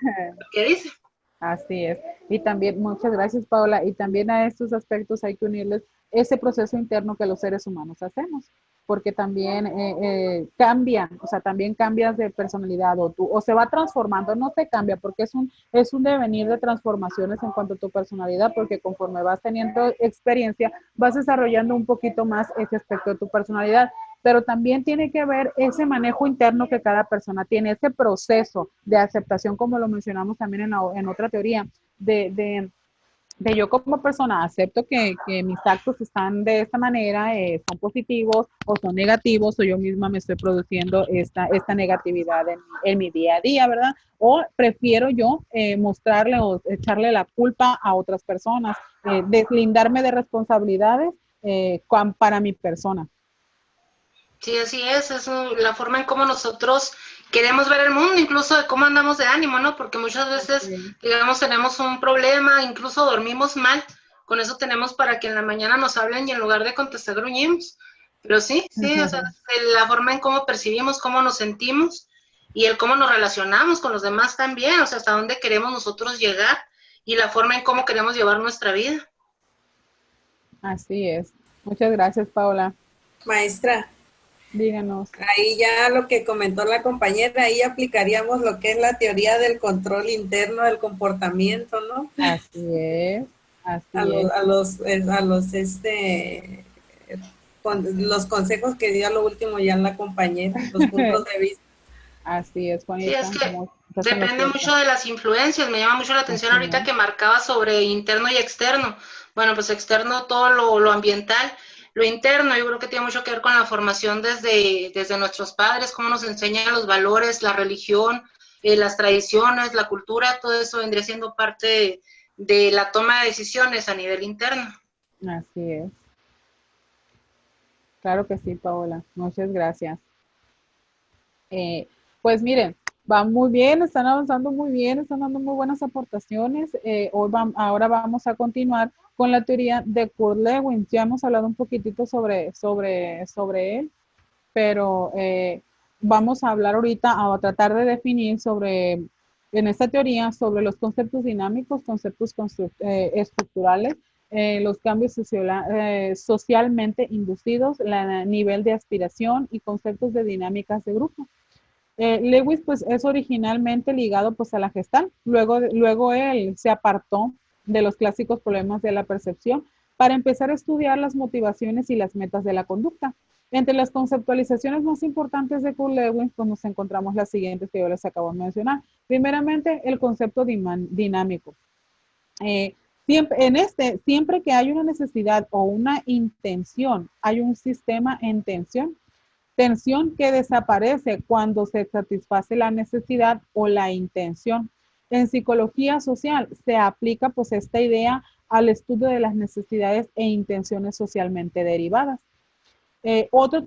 que dice. Así es. Y también, muchas gracias, Paola. Y también a estos aspectos hay que unirles ese proceso interno que los seres humanos hacemos, porque también cambian, o sea, también cambias de personalidad o se va transformando, no se cambia, porque es un devenir de transformaciones en cuanto a tu personalidad, porque conforme vas teniendo experiencia, vas desarrollando un poquito más ese aspecto de tu personalidad, pero también tiene que ver ese manejo interno que cada persona tiene, ese proceso de aceptación, como lo mencionamos también en otra teoría, de yo como persona acepto que mis actos están de esta manera, son positivos o son negativos, o yo misma me estoy produciendo esta negatividad en mi día a día, ¿verdad? O prefiero yo mostrarle o echarle la culpa a otras personas, deslindarme de responsabilidades para mi persona. Sí, así es la forma en cómo nosotros queremos ver el mundo, incluso de cómo andamos de ánimo, ¿no? Porque muchas veces, Sí. digamos, tenemos un problema, incluso dormimos mal, con eso tenemos para que en la mañana nos hablen y en lugar de contestar gruñimos. Pero sí, o sea, la forma en cómo percibimos, cómo nos sentimos y el cómo nos relacionamos con los demás también, o sea, hasta dónde queremos nosotros llegar y la forma en cómo queremos llevar nuestra vida. Así es. Muchas gracias, Paola. Maestra, Díganos. ahí ya lo que comentó la compañera, ahí aplicaríamos lo que es la teoría del control interno del comportamiento, ¿no? Así es, A así los, es, a los, a los, los consejos que dio a lo último ya la compañera, los puntos de vista. así es, Sí, es Juanita. que Estás en lo depende cierto. mucho de las influencias. Me llama mucho la atención Así ahorita es. que marcaba sobre interno y externo. Bueno, pues externo todo lo ambiental, lo interno yo creo que tiene mucho que ver con la formación desde nuestros padres, cómo nos enseñan los valores, la religión, las tradiciones, la cultura, todo eso vendría siendo parte de la toma de decisiones a nivel interno. Así es. Claro que sí, Paola. Muchas gracias. Eh, pues miren, van muy bien, están avanzando muy bien, están dando muy buenas aportaciones. Ahora vamos a continuar con la teoría de Kurt Lewin. Ya hemos hablado un poquitito sobre él, pero vamos a hablar ahorita, a tratar de definir en esta teoría, sobre los conceptos dinámicos, conceptos estructurales, los cambios socialmente inducidos, el nivel de aspiración y conceptos de dinámicas de grupo. Lewis pues es originalmente ligado pues a la Gestalt, luego él se apartó de los clásicos problemas de la percepción para empezar a estudiar las motivaciones y las metas de la conducta. Entre las conceptualizaciones más importantes de Kurt Lewin pues nos encontramos las siguientes que yo les acabo de mencionar. Primeramente, el concepto dinámico. Eh, siempre que hay una necesidad o una intención, hay un sistema en tensión. Tensión que desaparece cuando se satisface la necesidad o la intención. En psicología social se aplica pues esta idea al estudio de las necesidades e intenciones socialmente derivadas. Otro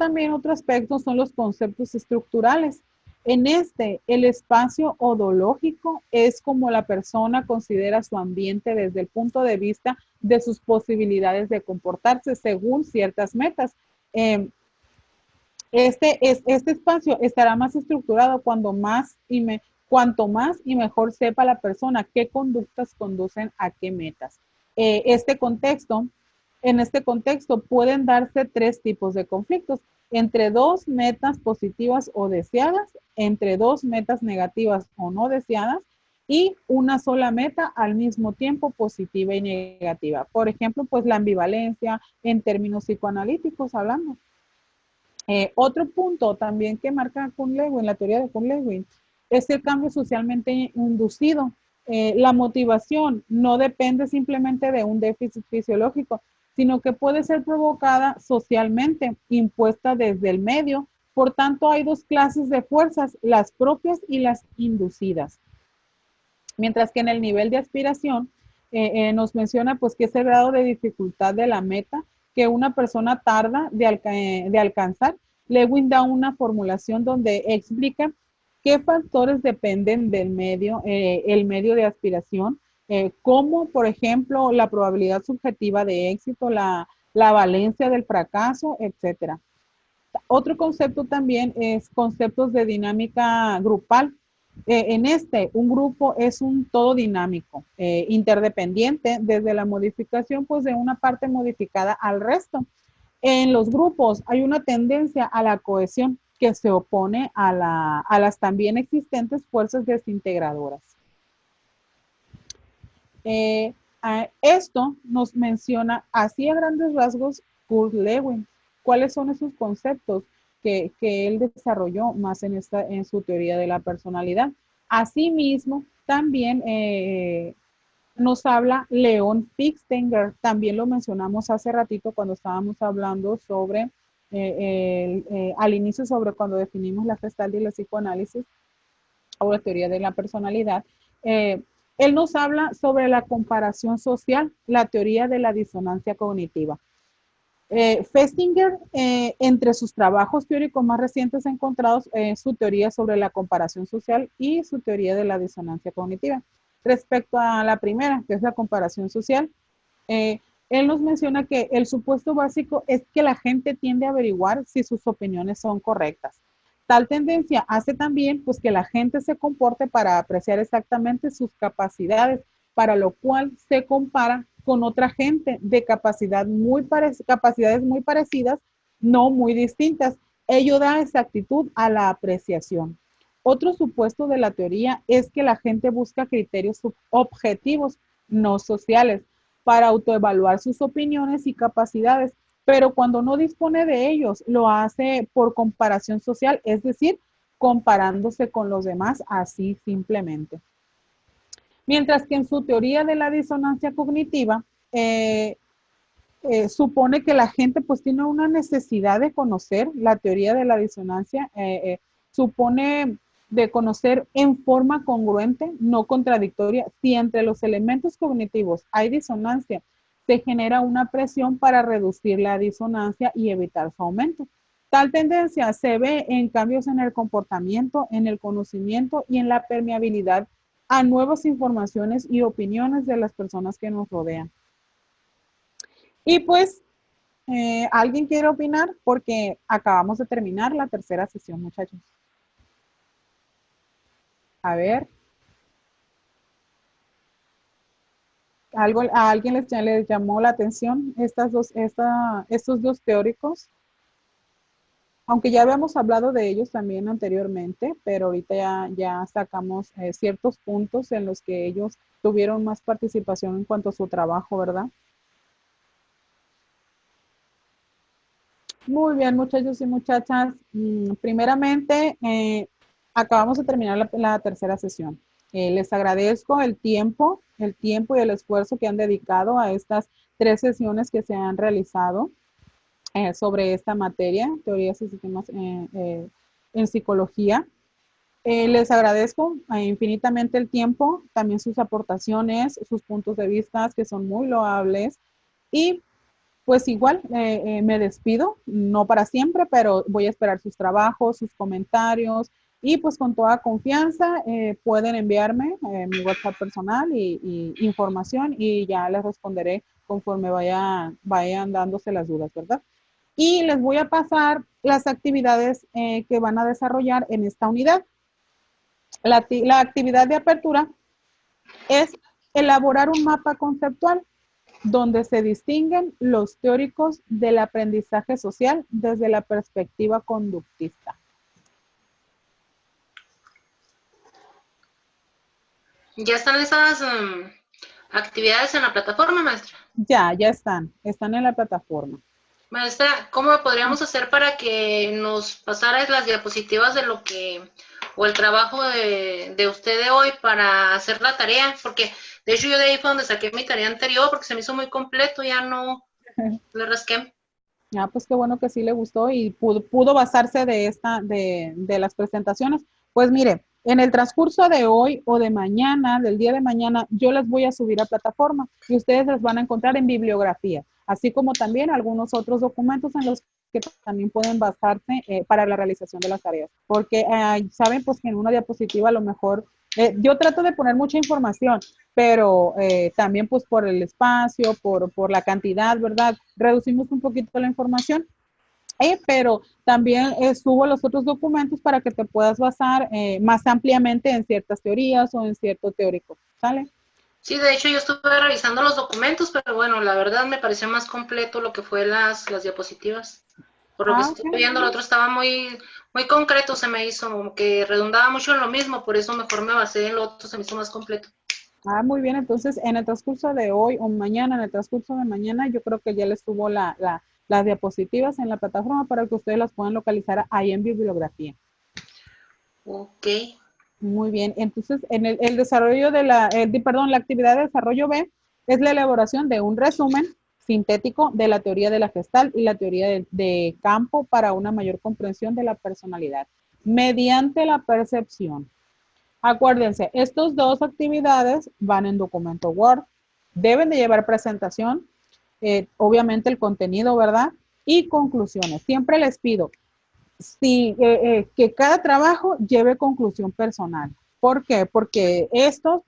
aspecto son los conceptos estructurales. En el espacio odológico es como la persona considera su ambiente desde el punto de vista de sus posibilidades de comportarse según ciertas metas. Eh, este espacio estará más estructurado cuanto más y mejor sepa la persona qué conductas conducen a qué metas. Este contexto, en este contexto pueden darse tres tipos de conflictos: entre dos metas positivas o deseadas, entre dos metas negativas o no deseadas, y una sola meta al mismo tiempo positiva y negativa. Por ejemplo, pues la ambivalencia en términos psicoanalíticos hablando. Otro punto también que marca Kuhn Lewin, la teoría de Kuhn Lewin, es el cambio socialmente inducido. La motivación no depende simplemente de un déficit fisiológico, sino que puede ser provocada socialmente, impuesta desde el medio. Por tanto, hay dos clases de fuerzas, las propias y las inducidas. Mientras que en el nivel de aspiración nos menciona pues que es el grado de dificultad de la meta que una persona tarda de alcanzar. Lewin da una formulación donde explica qué factores dependen del medio, el medio de aspiración, como por ejemplo la probabilidad subjetiva de éxito, la valencia del fracaso, etcétera. Otro concepto también es conceptos de dinámica grupal. Un grupo es un todo dinámico, interdependiente, desde la modificación pues, de una parte modificada al resto. En los grupos hay una tendencia a la cohesión que se opone a las también existentes fuerzas desintegradoras. Esto nos menciona así a grandes rasgos Kurt Lewin. ¿Cuáles son esos conceptos que él desarrolló más en su teoría de la personalidad? Asimismo, también nos habla Leon Fixtinger. También lo mencionamos hace ratito cuando estábamos hablando sobre, al inicio, sobre cuando definimos la Gestalt y la psicoanálisis o la teoría de la personalidad. Él nos habla sobre la comparación social, la teoría de la disonancia cognitiva. Festinger, entre sus trabajos teóricos más recientes encontrados, su teoría sobre la comparación social y su teoría de la disonancia cognitiva. Respecto a la primera, que es la comparación social, él nos menciona que el supuesto básico es que la gente tiende a averiguar si sus opiniones son correctas. Tal tendencia hace también pues, que la gente se comporte para apreciar exactamente sus capacidades, para lo cual se compara con otra gente de capacidades muy parecidas, no muy distintas. Ello da exactitud a la apreciación. Otro supuesto de la teoría es que la gente busca criterios objetivos, no sociales, para autoevaluar sus opiniones y capacidades, pero cuando no dispone de ellos, lo hace por comparación social, es decir, comparándose con los demás así simplemente. Mientras que en su teoría de la disonancia cognitiva, supone que la gente pues tiene una necesidad de conocer. La teoría de la disonancia supone de conocer en forma congruente, no contradictoria. Si entre los elementos cognitivos hay disonancia, se genera una presión para reducir la disonancia y evitar su aumento. Tal tendencia se ve en cambios en el comportamiento, en el conocimiento y en la permeabilidad a nuevas informaciones y opiniones de las personas que nos rodean. Y pues, ¿alguien quiere opinar? Porque acabamos de terminar la tercera sesión, muchachos. A ver. ¿A alguien les llamó la atención estos dos teóricos? Aunque ya habíamos hablado de ellos también anteriormente, pero ahorita ya sacamos ciertos puntos en los que ellos tuvieron más participación en cuanto a su trabajo, ¿verdad? Muy bien, muchachos y muchachas. Primeramente, acabamos de terminar la tercera sesión. Les agradezco el tiempo y el esfuerzo que han dedicado a estas 3 sesiones que se han realizado sobre esta materia, teorías y sistemas en psicología. Les agradezco infinitamente el tiempo, también sus aportaciones, sus puntos de vista que son muy loables y pues igual me despido, no para siempre, pero voy a esperar sus trabajos, sus comentarios y pues con toda confianza pueden enviarme mi WhatsApp personal y información y ya les responderé conforme vayan dándose las dudas, ¿verdad? Y les voy a pasar las actividades que van a desarrollar en esta unidad. La actividad de apertura es elaborar un mapa conceptual donde se distinguen los teóricos del aprendizaje social desde la perspectiva conductista. ¿Ya están esas actividades en la plataforma, maestra? Ya están en la plataforma. Maestra, ¿cómo podríamos hacer para que nos pasaras las diapositivas de lo que, o el trabajo de usted de hoy para hacer la tarea? Porque de hecho yo de ahí fue donde saqué mi tarea anterior porque se me hizo muy completo, ya no le rasqué. Ah, pues qué bueno que sí le gustó y pudo basarse de las presentaciones. Pues mire, en el transcurso de hoy o de mañana, del día de mañana, yo las voy a subir a plataforma y ustedes las van a encontrar en bibliografía, así como también algunos otros documentos en los que también pueden basarse para la realización de las tareas. Porque saben pues que en una diapositiva a lo mejor, yo trato de poner mucha información, pero también pues por el espacio, por la cantidad, ¿verdad? Reducimos un poquito la información, pero también subo los otros documentos para que te puedas basar más ampliamente en ciertas teorías o en cierto teórico, ¿sale? Sí, de hecho yo estuve revisando los documentos, pero bueno, la verdad me pareció más completo lo que fue las diapositivas. Por lo que estoy Okay. viendo, el otro estaba muy concreto, se me hizo, como que redundaba mucho en lo mismo, por eso mejor me basé en lo otro, se me hizo más completo. Muy bien, entonces en el transcurso de hoy o mañana, en el transcurso de mañana, yo creo que ya les subo las diapositivas en la plataforma para que ustedes las puedan localizar ahí en bibliografía. Ok. Muy bien, entonces en el desarrollo la actividad de desarrollo B es la elaboración de un resumen sintético de la teoría de la Gestalt y la teoría de campo para una mayor comprensión de la personalidad mediante la percepción. Acuérdense, estas dos actividades van en documento Word, deben de llevar presentación, obviamente el contenido, ¿verdad? Y conclusiones. Siempre les pido, que cada trabajo lleve conclusión personal. ¿Por qué? Porque esto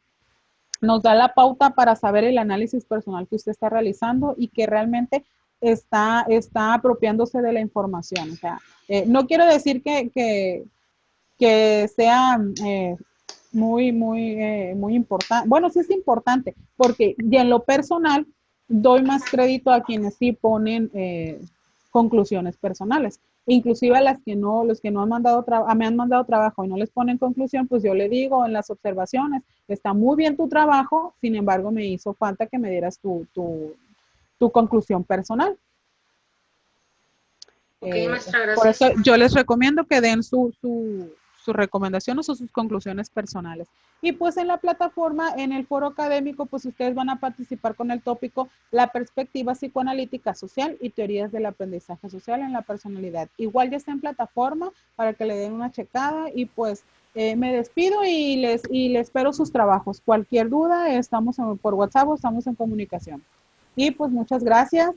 nos da la pauta para saber el análisis personal que usted está realizando y que realmente está apropiándose de la información. O sea, no quiero decir que sea muy importante. Bueno, sí es importante, porque y en lo personal, doy más crédito a quienes sí ponen conclusiones personales. Inclusive a las que no, los que no han mandado me han mandado trabajo y no les ponen conclusión, pues yo le digo en las observaciones, está muy bien tu trabajo, sin embargo me hizo falta que me dieras tu conclusión personal. Ok, maestra, Por gracias. eso yo les recomiendo que den sus recomendaciones o sus conclusiones personales. Y pues en la plataforma, en el foro académico, pues ustedes van a participar con el tópico La perspectiva psicoanalítica social y teorías del aprendizaje social en la personalidad. Igual ya está en plataforma para que le den una checada y pues me despido y les espero sus trabajos. Cualquier duda, estamos por WhatsApp o estamos en comunicación. Y pues muchas gracias.